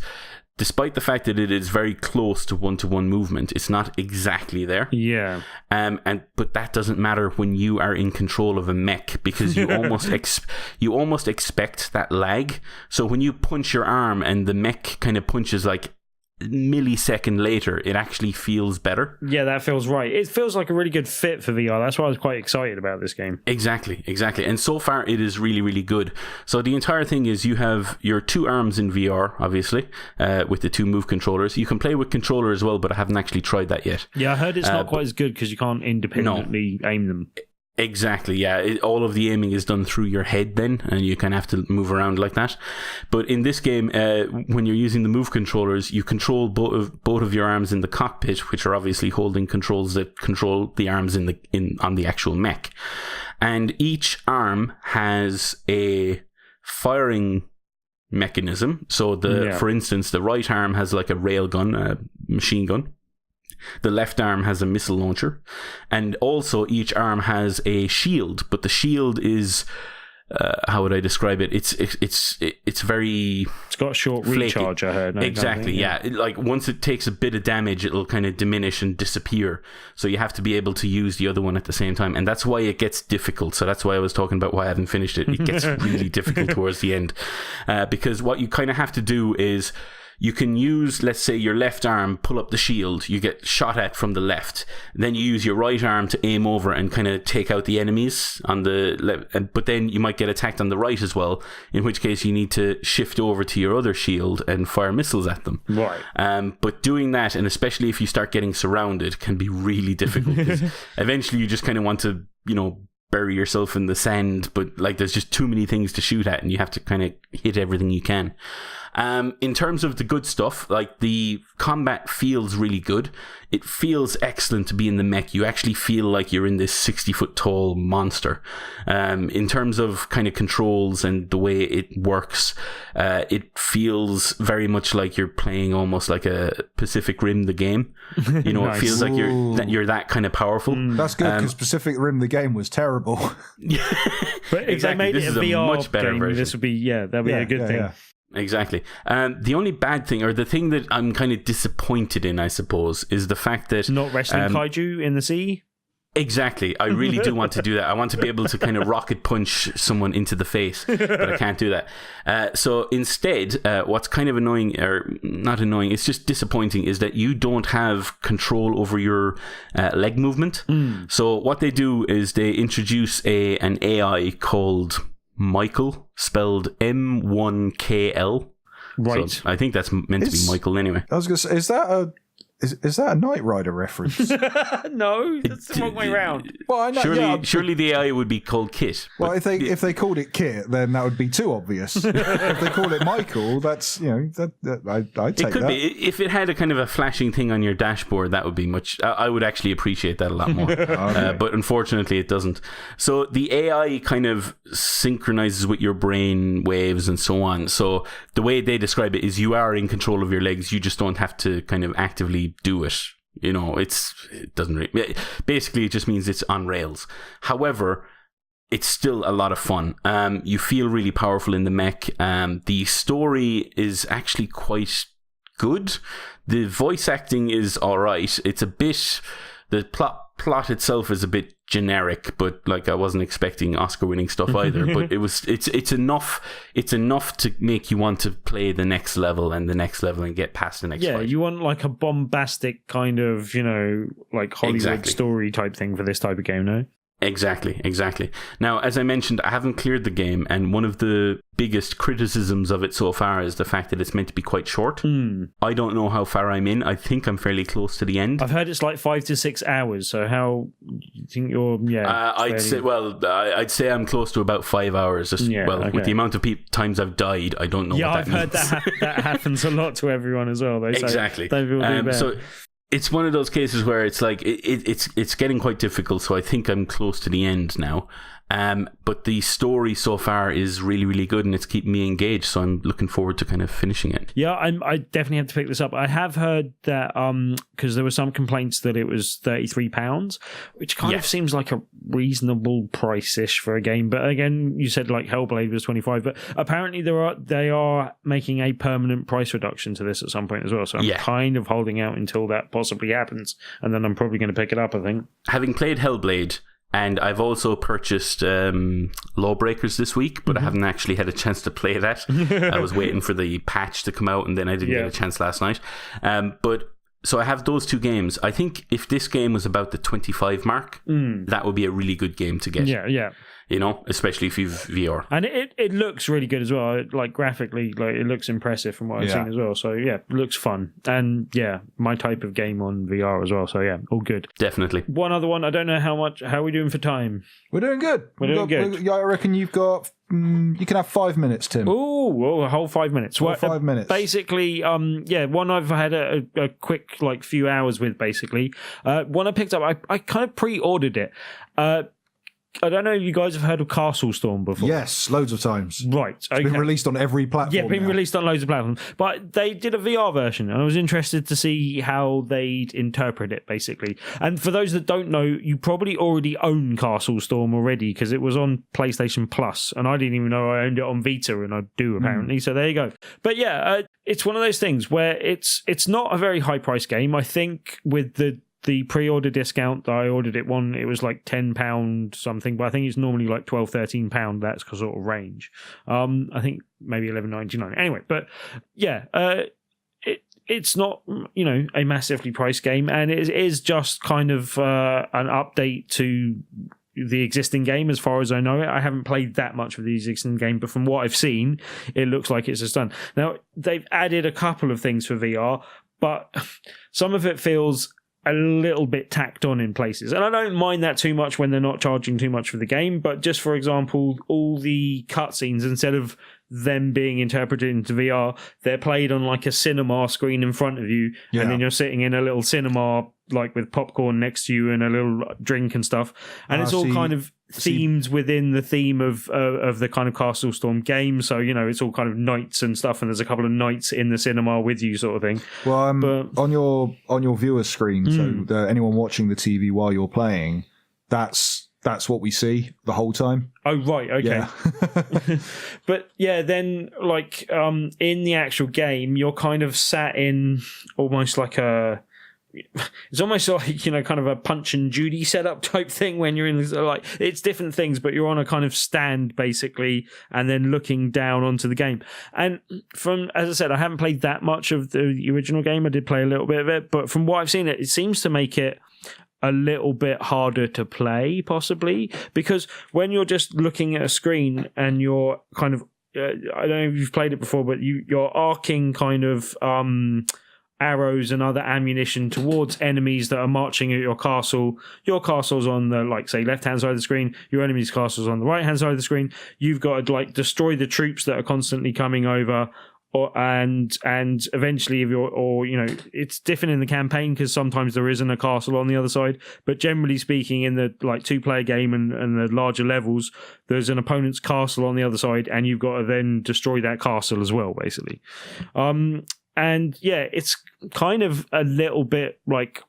despite the fact that it is very close to one-to-one movement, it's not exactly there. Yeah. But that doesn't matter when you are in control of a mech, because you almost expect that lag. So when you punch your arm and the mech kind of punches like millisecond later, it actually feels better. Yeah, that feels right. It feels like a really good fit for VR. That's why I was quite excited about this game. Exactly. And so far, it is really, really good. So the entire thing is you have your 2 arms in VR, obviously, with the 2 Move controllers. You can play with controller as well, but I haven't actually tried that yet. Yeah, I heard it's not quite as good because you can't independently aim them. Exactly, yeah. All of the aiming is done through your head then, and you kind of have to move around like that. But in this game, when you're using the Move controllers, you control both of your arms in the cockpit, which are obviously holding controls that control the arms on the actual mech. And each arm has a firing mechanism. So for instance, the right arm has like a rail gun, a machine gun. the left arm has a missile launcher, and also each arm has a shield, but the shield is how would I describe it? It's very. It's got a short flaky. recharge. I heard. Exactly. Yeah. Like once it takes a bit of damage, it'll kind of diminish and disappear. So you have to be able to use the other one at the same time, and that's why it gets difficult. So that's why I was talking about why I haven't finished it. It gets really difficult towards the end, because what you kind of have to do is. You can use, let's say, your left arm, pull up the shield, you get shot at from the left. Then you use your right arm to aim over and kind of take out the enemies on the left. But then you might get attacked on the right as well, in which case you need to shift over to your other shield and fire missiles at them. Right. But doing that, and especially if you start getting surrounded, can be really difficult. Because eventually you just kind of want to, bury yourself in the sand, but like there's just too many things to shoot at and you have to kind of hit everything you can. In terms of the good stuff, like the combat feels really good. It feels excellent to be in the mech. You actually feel like you're in this 60-foot tall monster. In terms of kind of controls and the way it works, it feels very much like you're playing almost like a Pacific Rim the game. Nice. It feels like you're that kind of powerful. That's good because Pacific Rim the game was terrible. But if they made it a VR much better game, version. This would be that'd be a good thing. Yeah. Exactly. The only bad thing, or the thing that I'm kind of disappointed in, I suppose, is the fact that not wrestling kaiju in the sea. Exactly. I really do want to do that. I want to be able to kind of rocket punch someone into the face, but I can't do that. So instead, what's kind of annoying, or not annoying, it's just disappointing, is that you don't have control over your leg movement. So what they do is they introduce an AI called Michael, spelled M1KL. Right. So I think that's meant to be Michael anyway. I was going to say, is that a Knight Rider reference? No, that's the wrong way around. Well, I know, surely the AI would be called Kit. Well, if they called it Kit, then that would be too obvious. If they call it Michael, that's I'd take it could that. Be if it had a kind of a flashing thing on your dashboard, that would be much. I would actually appreciate that a lot more. Okay. But unfortunately, it doesn't. So the AI kind of synchronizes with your brain waves and so on. So the way they describe it is you are in control of your legs. You just don't have to kind of actively do it. It doesn't really, basically it just means it's on rails. However, it's still a lot of fun. You feel really powerful in the mech. The story is actually quite good. The voice acting is alright. It's a bit, the plot itself is a bit generic, but like I wasn't expecting Oscar-winning stuff either. But it's enough to make you want to play the next level and the next level and get past the next fight. Yeah, you want like a bombastic kind of like Hollywood story type thing for this type of game, no? Exactly. Now, as I mentioned, I haven't cleared the game, and one of the biggest criticisms of it so far is the fact that it's meant to be quite short. I don't know how far I'm in. I think I'm fairly close to the end. I've heard it's like 5 to 6 hours, so how do you think you're... I'd say I'm close to about 5 hours. With the amount of times I've died, I don't know what that means. I've heard that happens a lot to everyone as well. Exactly. Don't feel too bad. So it's one of those cases where it's like it's getting quite difficult, so I think I'm close to the end now. But the story so far is really, really good, and it's keeping me engaged, so I'm looking forward to kind of finishing it. Yeah, I definitely have to pick this up. I have heard that because there were some complaints that it was £33, which kind of seems like a reasonable price-ish for a game. But again, you said like Hellblade was 25, but apparently they are making a permanent price reduction to this at some point as well. So I'm kind of holding out until that possibly happens, and then I'm probably going to pick it up, I think. Having played Hellblade, and I've also purchased Lawbreakers this week, but I haven't actually had a chance to play that. I was waiting for the patch to come out, and then I didn't get a chance last night. So I have those two games. I think if this game was about the 25 mark, that would be a really good game to get. Yeah. Especially if you've VR. And it looks really good as well. Like graphically, like it looks impressive from what I've seen as well. So it looks fun. And my type of game on VR as well. So all good. Definitely. One other one, I don't know how are we doing for time? We're doing good. I reckon you've got... you can have 5 minutes, Tim. Oh, a whole 5 minutes. 5 minutes. Basically, one I've had a quick few hours with, basically. One I picked up, I kind of pre-ordered it. I don't know if you guys have heard of Castlestorm before. Yes, loads of times. Right. Okay. It's been released on every platform. Yeah, been now. released on loads of platforms. But they did a VR version, and I was interested to see how they'd interpret it, basically. And for those that don't know, you probably already own Castlestorm already, because it was on PlayStation Plus, and I didn't even know I owned it on Vita, and I do apparently. So there you go. But yeah, it's one of those things where it's not a very high-priced game. I think with the pre-order discount that I ordered it was like £10 something, but I think it's normally like £12-13. That's sort of range. I think maybe $11.99. Anyway, but yeah, it's not, a massively priced game, and it is just kind of an update to the existing game as far as I know it. I haven't played that much of the existing game, but from what I've seen, it looks like it's just done. Now, they've added a couple of things for VR, but some of it feels a little bit tacked on in places. And I don't mind that too much when they're not charging too much for the game, but just for example, all the cutscenes, instead of them being interpreted into VR, they're played on like a cinema screen in front of you, and then you're sitting in a little cinema like with popcorn next to you and a little drink and stuff, and it's all kind of themed within the theme of the kind of Castlestorm game. So it's all kind of knights and stuff, and there's a couple of knights in the cinema with you, sort of thing. Well, but on your viewer screen, so anyone watching the TV while you're playing, that's what we see the whole time. Oh, right, okay. Yeah. But yeah, then like in the actual game, you're kind of sat in almost like it's almost like, kind of a Punch and Judy setup type thing when you're in, like, it's different things, but you're on a kind of stand basically, and then looking down onto the game. And as I said, I haven't played that much of the original game. I did play a little bit of it, but from what I've seen, it seems to make it a little bit harder to play, possibly, because when you're just looking at a screen and you're kind of, I don't know if you've played it before, but you're arcing kind of arrows and other ammunition towards enemies that are marching at your castle. Your castle's on the, like, say, left-hand side of the screen. Your enemy's castle's on the right-hand side of the screen. You've got to, like, destroy the troops that are constantly coming over. And eventually, it's different in the campaign because sometimes there isn't a castle on the other side. But generally speaking, in the like 2-player game and the larger levels, there's an opponent's castle on the other side, and you've got to then destroy that castle as well, basically. And yeah, it's kind of a little bit like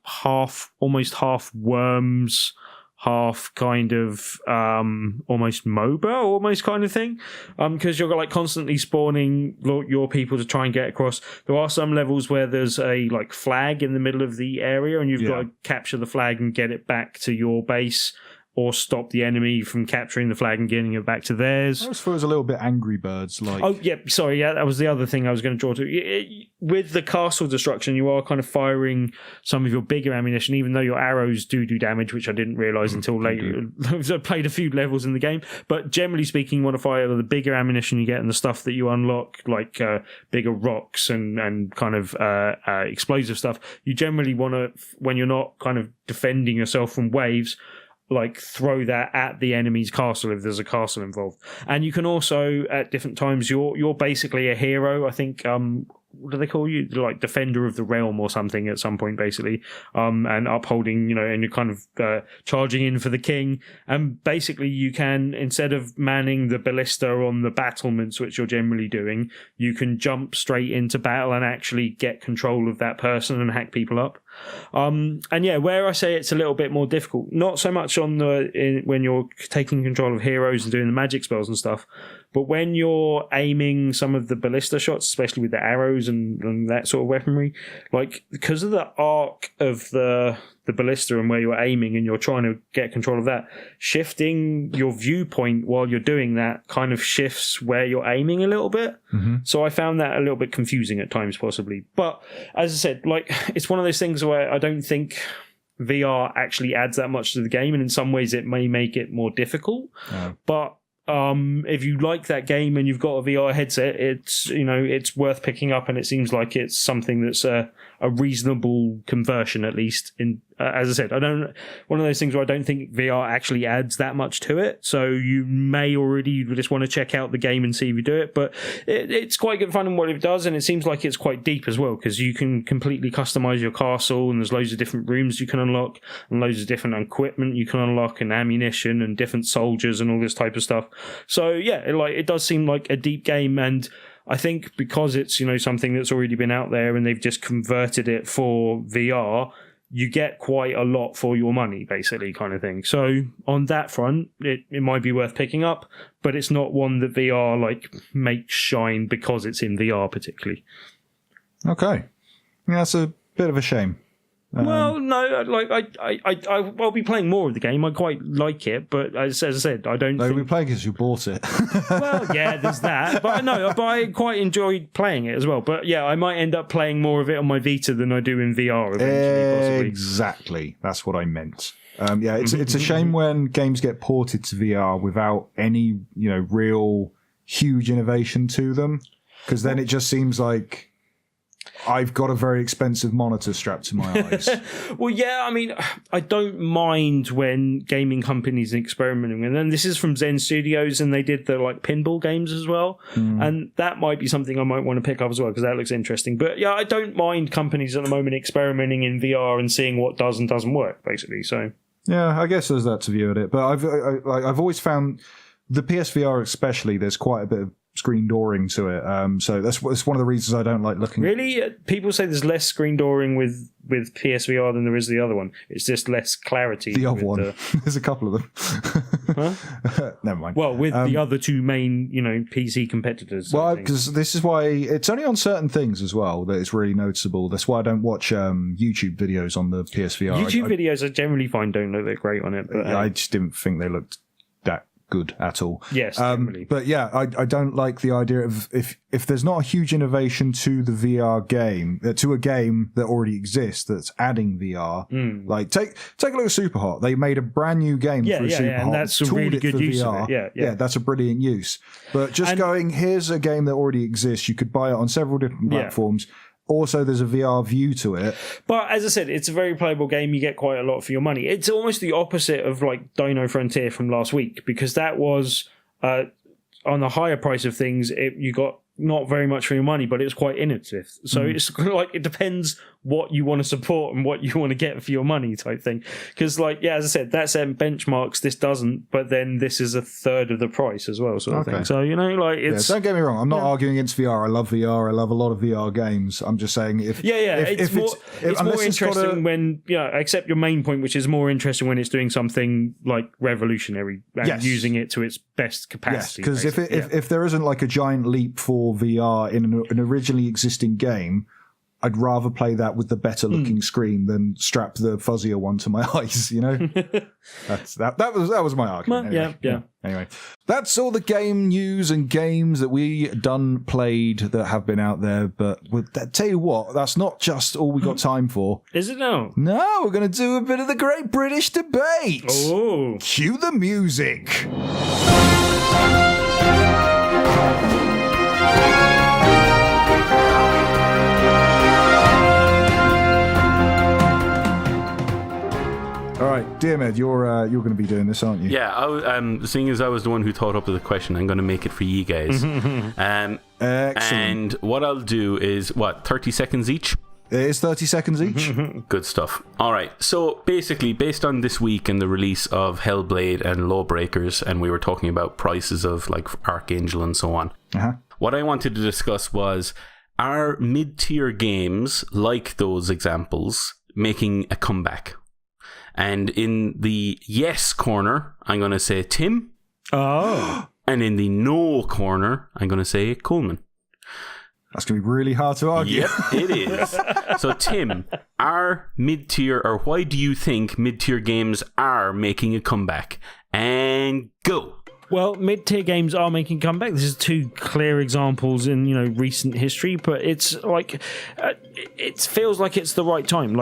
almost half Worms, half kind of almost MOBA, almost kind of thing, because you're like constantly spawning your people to try and get across. There are some levels where there's a like flag in the middle of the area, and you've got to capture the flag and get it back to your base, or stop the enemy from capturing the flag and getting it back to theirs. I suppose a little bit Angry Birds like. Oh, yeah, sorry, yeah, that was the other thing I was going to draw to. With the castle destruction, you are kind of firing some of your bigger ammunition, even though your arrows do damage, which I didn't realise until later. I played a few levels in the game, but generally speaking, you want to fire the bigger ammunition you get and the stuff that you unlock, like bigger rocks and kind of explosive stuff. You generally want to, when you're not kind of defending yourself from waves, like throw that at the enemy's castle if there's a castle involved. And you can also, at different times, you're basically a hero. I think what do they call you? Like Defender of the Realm or something at some point, basically, and upholding, and you're kind of charging in for the king. And basically, you can, instead of manning the ballista on the battlements, which you're generally doing, you can jump straight into battle and actually get control of that person and hack people up. And yeah, where I say it's a little bit more difficult, not so much on when you're taking control of heroes and doing the magic spells and stuff, but when you're aiming some of the ballista shots, especially with the arrows and that sort of weaponry, like, because of the arc of the ballista and where you're aiming and you're trying to get control of that, shifting your viewpoint while you're doing that kind of shifts where you're aiming a little bit. Mm-hmm. So I found that a little bit confusing at times, possibly. But as I said, like, it's one of those things where I don't think VR actually adds that much to the game, and in some ways it may make it more difficult. Oh. But if you like that game and you've got a VR headset, it's worth picking up, and it seems like it's something that's a a reasonable conversion, at least. In as I said, one of those things where I don't think VR actually adds that much to it. So you may already just want to check out the game and see if you do it, but it's quite good fun in what it does, and it seems like it's quite deep as well, because you can completely customize your castle, and there's loads of different rooms you can unlock, and loads of different equipment you can unlock, and ammunition, and different soldiers, and all this type of stuff. So yeah, it does seem like a deep game, and I think because it's something that's already been out there, and they've just converted it for VR, you get quite a lot for your money, basically, kind of thing. So on that front, it might be worth picking up, but it's not one that VR makes shine because it's in VR particularly. Okay, yeah, that's a bit of a shame. Well, no, I'll be playing more of the game. I quite like it, but as I said, I don't. No, we play because you bought it. Well, yeah, there's that. But I quite enjoyed playing it as well. But yeah, I might end up playing more of it on my Vita than I do in VR eventually. Possibly. Exactly, that's what I meant. Yeah, it's a shame when games get ported to VR without any real huge innovation to them, because then it just seems like I've got a very expensive monitor strapped to my eyes. Well, yeah, I mean, I don't mind when gaming companies are experimenting. And then this is from Zen Studios, and they did the pinball games as well. And that might be something I might want to pick up as well, because that looks interesting. But yeah, I don't mind companies at the moment experimenting in VR and seeing what does and doesn't work, basically. So yeah, I guess there's that to view at it. But I've always found the PSVR especially, there's quite a bit of screen dooring to it, so that's one of the reasons I don't like looking. Really, people say there's less screen dooring with PSVR than there is the other one. It's just less clarity. The other one, there's a couple of them. Huh? Never mind. Well, with the other two main, PC competitors. Well, because this is why it's only on certain things as well that it's really noticeable. That's why I don't watch YouTube videos on the PSVR. YouTube videos I generally find don't look that great on it. But I just didn't think they looked that good at all. Yes, definitely. But yeah, I don't like the idea of if there's not a huge innovation to the VR game, to a game that already exists that's adding VR. Like take a look at Superhot. They made a brand new game for Superhot, and that's a really good use of it. Yeah, that's a brilliant use. But just here's a game that already exists. You could buy it on several different platforms. Also, there's a VR view to it. But as I said, it's a very playable game. You get quite a lot for your money. It's almost the opposite of Dino Frontier from last week, because that was on the higher price of things. You got not very much for your money, but it was quite innovative. So it's it depends what you want to support and what you want to get for your money type thing. Because as I said, that set benchmarks, this doesn't, but then this is a third of the price as well, sort of thing. So it's don't get me wrong, I'm not arguing against VR. I love VR. I love a lot of VR games. I'm just saying it's more interesting when I accept your main point, which is more interesting when it's doing something revolutionary and using it to its best capacity. Yes, because if there isn't a giant leap for VR in an originally existing game, I'd rather play that with the better looking screen than strap the fuzzier one to my eyes, That was my argument. Well, yeah. Anyway, that's all the game news and games that we played that have been out there. But tell you what, that's not just all we got time for. Is it now? No, we're going to do a bit of the Great British Debate. Oh. Cue the music. All right, Diarmuid, you're going to be doing this, aren't you? Yeah, seeing as I was the one who thought up the question, I'm going to make it for you guys. Excellent. And what I'll do is 30 seconds each. It is 30 seconds each. Good stuff. All right. So basically, based on this week and the release of Hellblade and Lawbreakers, and we were talking about prices of Archangel and so on. What I wanted to discuss was, are mid-tier games like those examples making a comeback? And in the yes corner, I'm going to say Tim. Oh. And in the no corner, I'm going to say Coleman. That's going to be really hard to argue. Yep, it is. So, Tim, are mid-tier, or why do you think mid-tier games are making a comeback? And go. Well, mid-tier games are making a comeback. This is two clear examples in recent history, but it's it feels like it's the right time.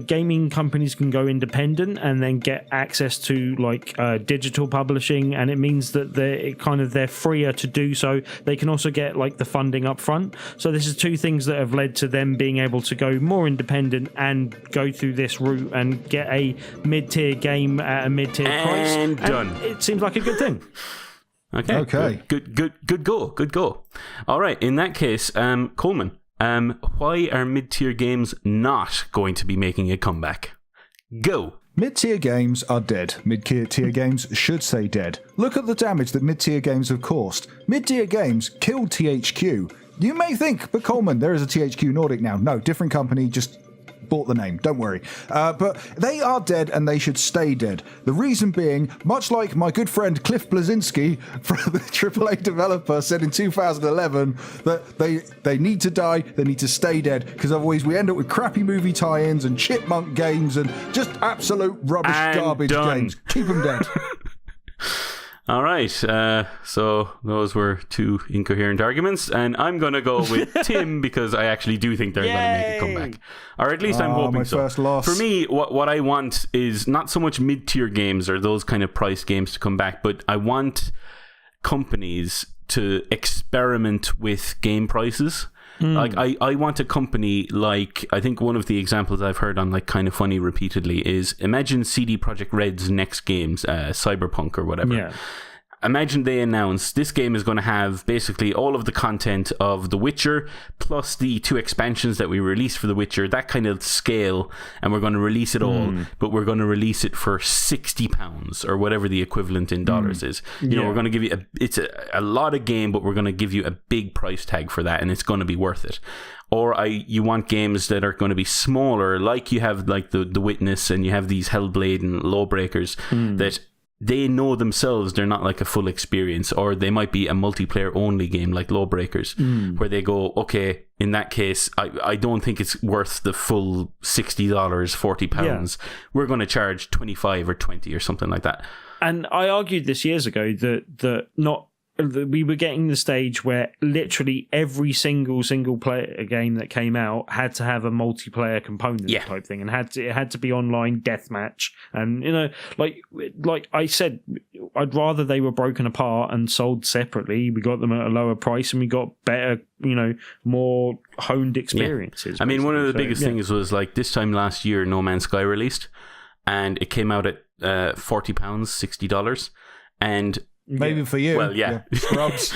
gaming companies can go independent and then get access to like digital publishing, and it means that they're freer to do so. They can also get like the funding up front. So this is two things that have led to them being able to go more independent and go through this route and get a mid-tier game at a mid-tier price. And done. It seems like a good thing. Okay. Good go. All right. In that case, Coleman, why are mid-tier games not going to be making a comeback? Go. Mid-tier games are dead. Mid-tier games should stay dead. Look at the damage that mid-tier games have caused. Mid-tier games killed THQ. You may think, but Coleman, there is a THQ Nordic now. No, different company, just bought the name, don't worry. But they are dead and they should stay dead. The reason being, much like my good friend Cliff Blazinski, the AAA developer, said in 2011 that they need to die, they need to stay dead, because otherwise we end up with crappy movie tie-ins and chipmunk games and just absolute rubbish garbage games. Keep them dead. All right, so those were two incoherent arguments, and I'm going to go with Tim because I actually do think they're going to make a comeback. Or at least I'm hoping my so. First loss. For me, what I want is not so much mid-tier games or those kind of price games to come back, but I want companies to experiment with game prices. Like I want a company like, I think one of the examples I've heard on like Kind of Funny repeatedly is, imagine CD Projekt Red's next games, Cyberpunk or whatever. Yeah. Imagine they announce this game is going to have basically all of the content of The Witcher plus the 2 expansions that we released for The Witcher, that kind of scale, and we're going to release it all, but we're going to release it for £60 or whatever the equivalent in dollars is. You know, we're going to give you it's a lot of game, but we're going to give you a big price tag for that, and it's going to be worth it. Or you want games that are going to be smaller, like you have like the Witness, and you have these Hellblade and Lawbreakers that they know themselves they're not like a full experience, or they might be a multiplayer only game like Lawbreakers, where they go, okay, in that case, I don't think it's worth the full $60, £40. We're going to charge 25 or 20 or something like that. And I argued this years ago that we were getting the stage where literally every single player game that came out had to have a multiplayer component type thing, and it had to be online deathmatch. And you know, like I said, I'd rather they were broken apart and sold separately. We got them at a lower price, and we got better, you know, more honed experiences. I mean, one of the biggest things was like this time last year, No Man's Sky released, and it came out at £40, $60, and maybe for you. Well, yeah. Scrubs.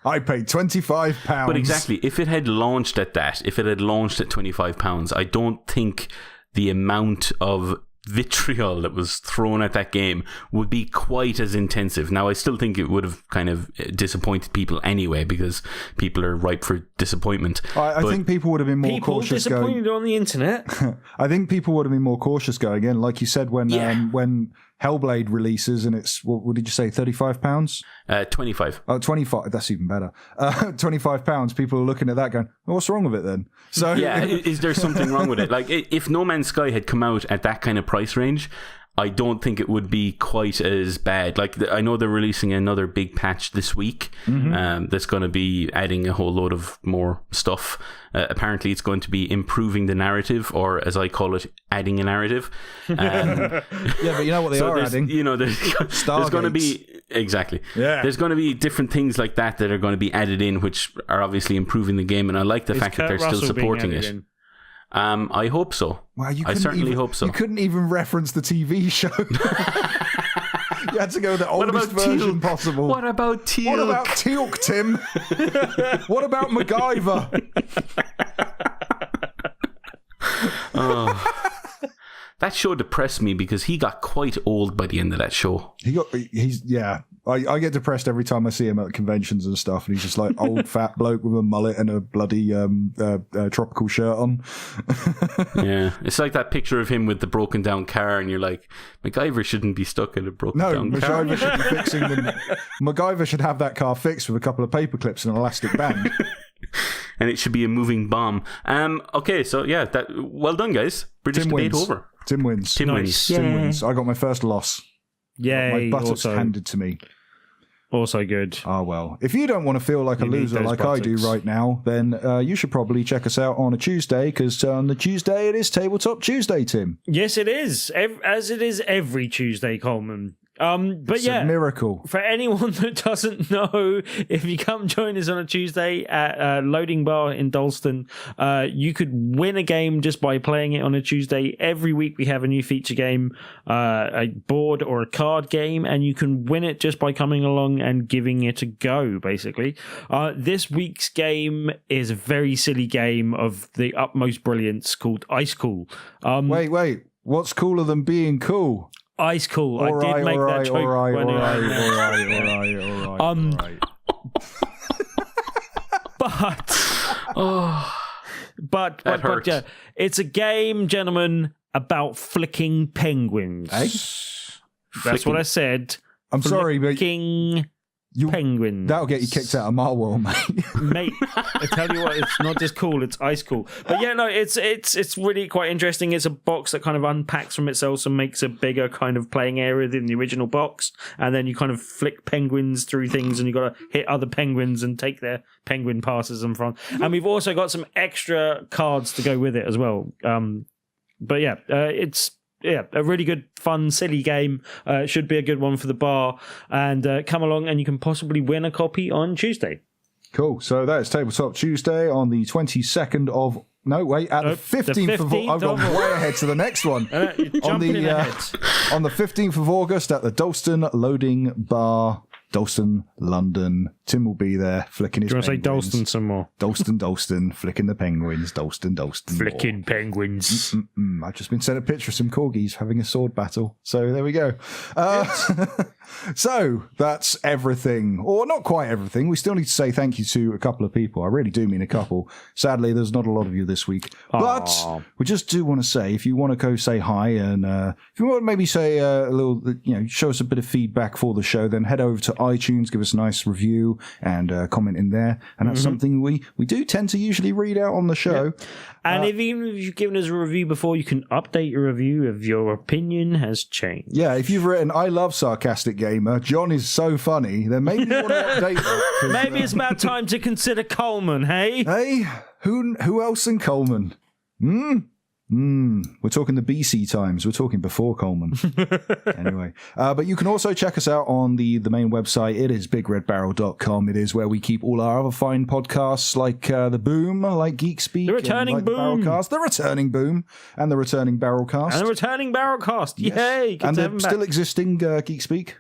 I paid £25. But exactly, if it had launched at that, if it had launched at £25, I don't think the amount of vitriol that was thrown at that game would be quite as intensive. Now, I still think it would have kind of disappointed people anyway, because people are ripe for disappointment. I think people would have been more cautious going. Disappointed on the internet. I think people would have been more cautious going in, like you said, when Hellblade releases, and it's, what did you say, £35? 25. Oh, 25. That's even better. £25. People are looking at that going, well, what's wrong with it then? So yeah, is there something wrong with it? Like, if No Man's Sky had come out at that kind of price range, I don't think it would be quite as bad. Like, I know they're releasing another big patch this week that's going to be adding a whole load of more stuff. Apparently, it's going to be improving the narrative, or as I call it, adding a narrative. Yeah, but you know what they are adding? You know, there's going to be... Exactly. Yeah. There's going to be different things like that are going to be added in, which are obviously improving the game, and I like the fact that they're still supporting it. I hope so. Wow, I certainly hope so. You couldn't even reference the TV show. You had to go with the oldest version possible. What about Teal'c? What about Teal'c, Tim? What about MacGyver? That show depressed me because he got quite old by the end of that show. I get depressed every time I see him at conventions and stuff, and he's just like old fat bloke with a mullet and a bloody tropical shirt on. Yeah, it's like that picture of him with the broken down car, and you're like, MacGyver shouldn't be stuck in a broken down car. MacGyver should be fixing them. MacGyver should have that car fixed with a couple of paper clips and an elastic band. And it should be a moving bomb. Okay, so yeah, well done, guys. British debate over. Tim wins. Tim wins. Tim wins. I got my first loss. Yay! My buttocks handed to me. Also good. Oh, well. If you don't want to feel like a loser like I do right now, then you should probably check us out on a Tuesday, because on the Tuesday it is Tabletop Tuesday, Tim. Yes, it is. As it is every Tuesday, Coleman. But It's yeah, a miracle. For anyone that doesn't know, if you come join us on a Tuesday at Loading Bar in Dalston, you could win a game just by playing it on a Tuesday. Every week we have a new feature game, a board or a card game, and you can win it just by coming along and giving it a go, basically. This week's game is a very silly game of the utmost brilliance called Ice Cool. Wait. What's cooler than being cool? Ice Cool. I did make that joke. All right. But yeah, it's a game, gentlemen, about flicking penguins. That's what I said. I'm sorry, but flicking penguins. That'll get you kicked out of my world, mate. Mate, I tell you what, it's not just cool, it's ice cool. But yeah, no, it's really quite interesting. It's a box that kind of unpacks from itself and makes a bigger kind of playing area than the original box. And then you kind of flick penguins through things, and you've got to hit other penguins and take their penguin passes in front. And we've also got some extra cards to go with it as well. But yeah, it's a really good, fun, silly game. Should be a good one for the bar. And come along and you can possibly win a copy on Tuesday. Cool. So that is Tabletop Tuesday on the 22nd of... No, wait, at the 15th of... I've gone way ahead to the next one. On the 15th of August at the Dalston Loading Bar, Dalston, London. Tim will be there flicking his penguins. Do you want to say Dalston some more? Dalston, flicking the penguins. Dalston. Flicking penguins. I've just been sent a picture of some corgis having a sword battle. So there we go. So that's everything. Or not quite everything. We still need to say thank you to a couple of people. I really do mean a couple. Sadly, there's not a lot of you this week. But we just do want to say, if you want to go say hi, and if you want to maybe say a little, show us a bit of feedback for the show, then head over to iTunes, give us a nice review and comment in there. And that's something we do tend to usually read out on the show. Yep. And even if you've given us a review before, you can update your review if your opinion has changed. Yeah, if you've written, I love Sarcastic Gamer, John is so funny, then maybe you want to update that. Maybe it's about time to consider Coleman, hey? Hey, who else than Coleman? We're talking the BC times. We're talking before Coleman. Anyway, but you can also check us out on the main website. It is BigRedBarel.com. It is where we keep all our other fine podcasts, like The Boom, like Geek Speak, The Returning Boom, The Returning Boom, and The Returning Barrelcast. And The Returning Barrelcast. Yes. Yay! And the still existing Geek Speak.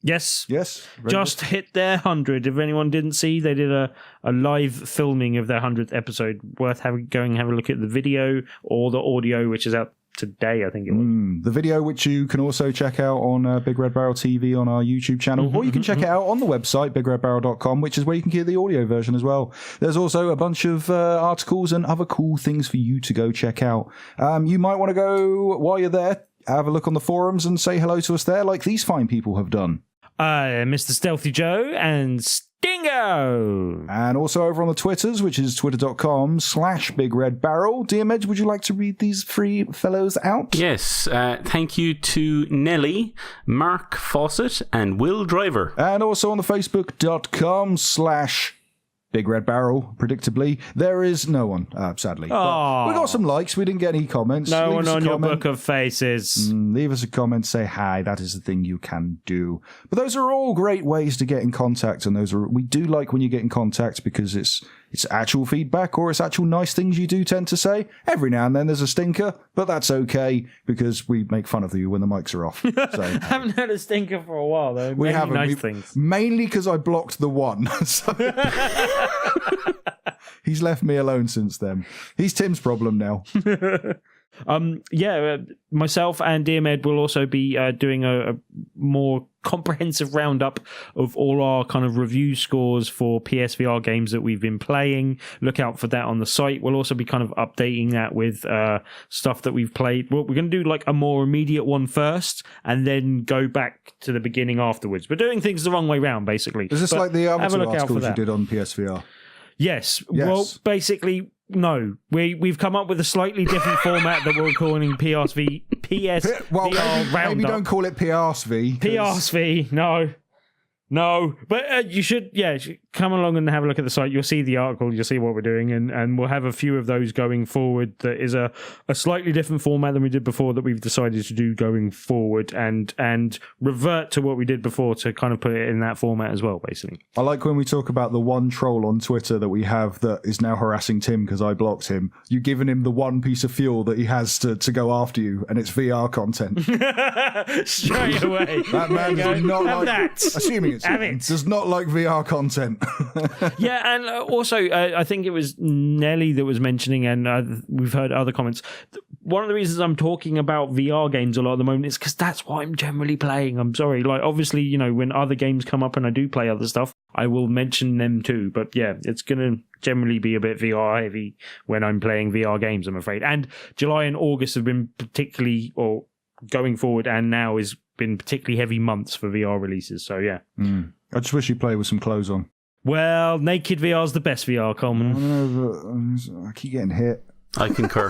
Yes. Just hit their 100. If anyone didn't see, they did a live filming of their 100th episode. Worth going and have a look at the video or the audio, which is out today, I think it was. The video, which you can also check out on Big Red Barrel TV on our YouTube channel, or you can check it out on the website, BigRedBarel.com, which is where you can get the audio version as well. There's also a bunch of articles and other cool things for you to go check out. You might want to go, while you're there, have a look on the forums and say hello to us there, like these fine people have done. Mr. Stealthy Joe and Stingo. And also over on the Twitters, which is twitter.com/BigRedBarel. Diarmuid, would you like to read these three fellows out? Yes. Thank you to Nelly, Mark Fawcett, and Will Driver. And also on the Facebook.com/Big Red Barrel, predictably. There is no one, sadly. But we got some likes. We didn't get any comments. No one on your book of faces. Leave us a comment. Say hi. That is the thing you can do. But those are all great ways to get in contact. And we do like when you get in contact, because it's actual feedback, or it's actual nice things you do tend to say. Every now and then there's a stinker, but that's okay, because we make fun of you when the mics are off. So, I haven't had a stinker for a while, though. We haven't. Nice things. Mainly because I blocked the one. So he's left me alone since then. He's Tim's problem now. Myself and Diarmuid will also be doing a more comprehensive roundup of all our kind of review scores for PSVR games that we've been playing. Look out for that on the site. We'll also be kind of updating that with stuff that we've played. We're going to do like a more immediate one first, and then go back to the beginning afterwards. We're doing things the wrong way round, basically. Is this like the other two articles you did on PSVR? Yes. Well, basically, no. We've come up with a slightly different format that we're calling PSV. Maybe don't call it PSV. PSV, no. No, but you should come along and have a look at the site. You'll see the article, you'll see what we're doing, and we'll have a few of those going forward. That is a slightly different format than we did before, that we've decided to do going forward, and revert to what we did before to kind of put it in that format as well, basically. I like when we talk about the one troll on Twitter that we have that is now harassing Tim because I blocked him. You've given him the one piece of fuel that he has to go after you, and it's VR content. Straight away. That man does not Have like that. Assuming it's does not like VR content. Yeah, and also I think it was Nelly that was mentioning, and we've heard other comments. One of the reasons I'm talking about VR games a lot at the moment is because that's what I'm generally playing. I'm sorry, like obviously, when other games come up and I do play other stuff, I will mention them too. But yeah, it's gonna generally be a bit VR heavy when I'm playing VR games, I'm afraid. And July and August have been particularly, or going forward and now is been particularly heavy months for VR releases. So yeah. I just wish you play with some clothes on. Well, naked VR is the best VR, Coleman. I keep getting hit. I concur.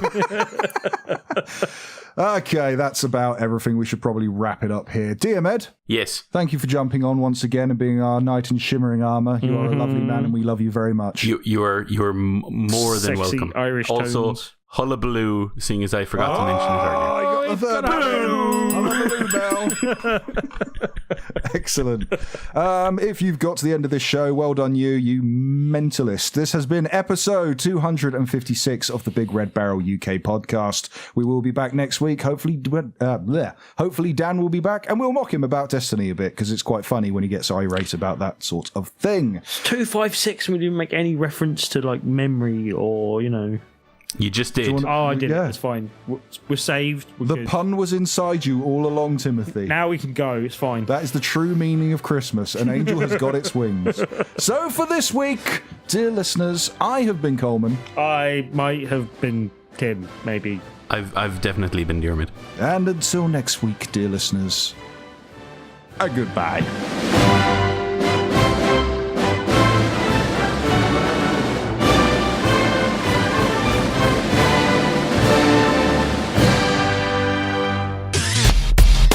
Okay, that's about everything. We should probably wrap it up here. Diarmuid, Yes. thank you for jumping on once again and being our knight in shimmering armor. You are a lovely man, and we love you very much. You are more than Sexy welcome. Irish also, tones. Hullabaloo, seeing as I forgot to mention it earlier. I got the third bell. Excellent. If you've got to the end of this show, well done you mentalist. This has been episode 256 of the Big Red Barrel UK podcast. We will be back next week. Hopefully Dan will be back, and we'll mock him about Destiny a bit, because it's quite funny when he gets irate about that sort of thing. 256, we didn't make any reference to like memory or, You just did. I did. Yeah. It's fine. We're saved. We're The good. pun was inside you all along, Timothy. Now we can go. It's fine. That is the true meaning of Christmas. An angel has got its wings. So for this week, dear listeners, I have been Coleman. I might have been Tim, maybe. I've definitely been Diarmuid. And until next week, dear listeners, a goodbye.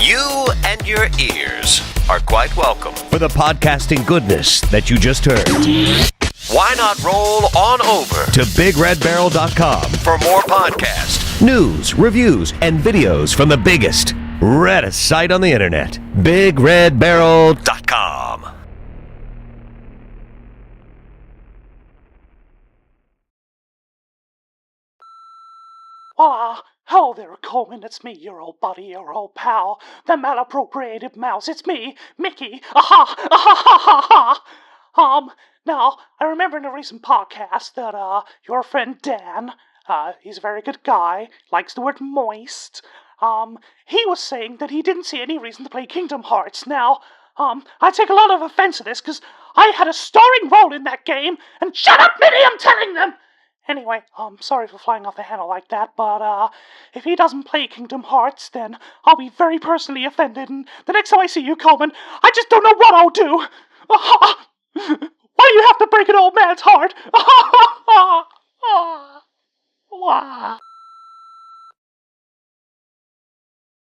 You and your ears are quite welcome. For the podcasting goodness that you just heard. Why not roll on over To BigRedBarel.com. for more podcasts? News, reviews, and videos from the biggest, reddest site on the internet. BigRedBarel.com. Hello there, Coleman. It's me, your old buddy, your old pal, the malappropriated mouse. It's me, Mickey. Now, I remember in a recent podcast that, your friend Dan, he's a very good guy, likes the word moist, he was saying that he didn't see any reason to play Kingdom Hearts. Now, I take a lot of offense to this, because I had a starring role in that game, and shut up, Minnie, I'm telling them! Anyway, sorry for flying off the handle like that, but, if he doesn't play Kingdom Hearts, then I'll be very personally offended, and the next time I see you, Coleman, I just don't know what I'll do! Why do you have to break an old man's heart?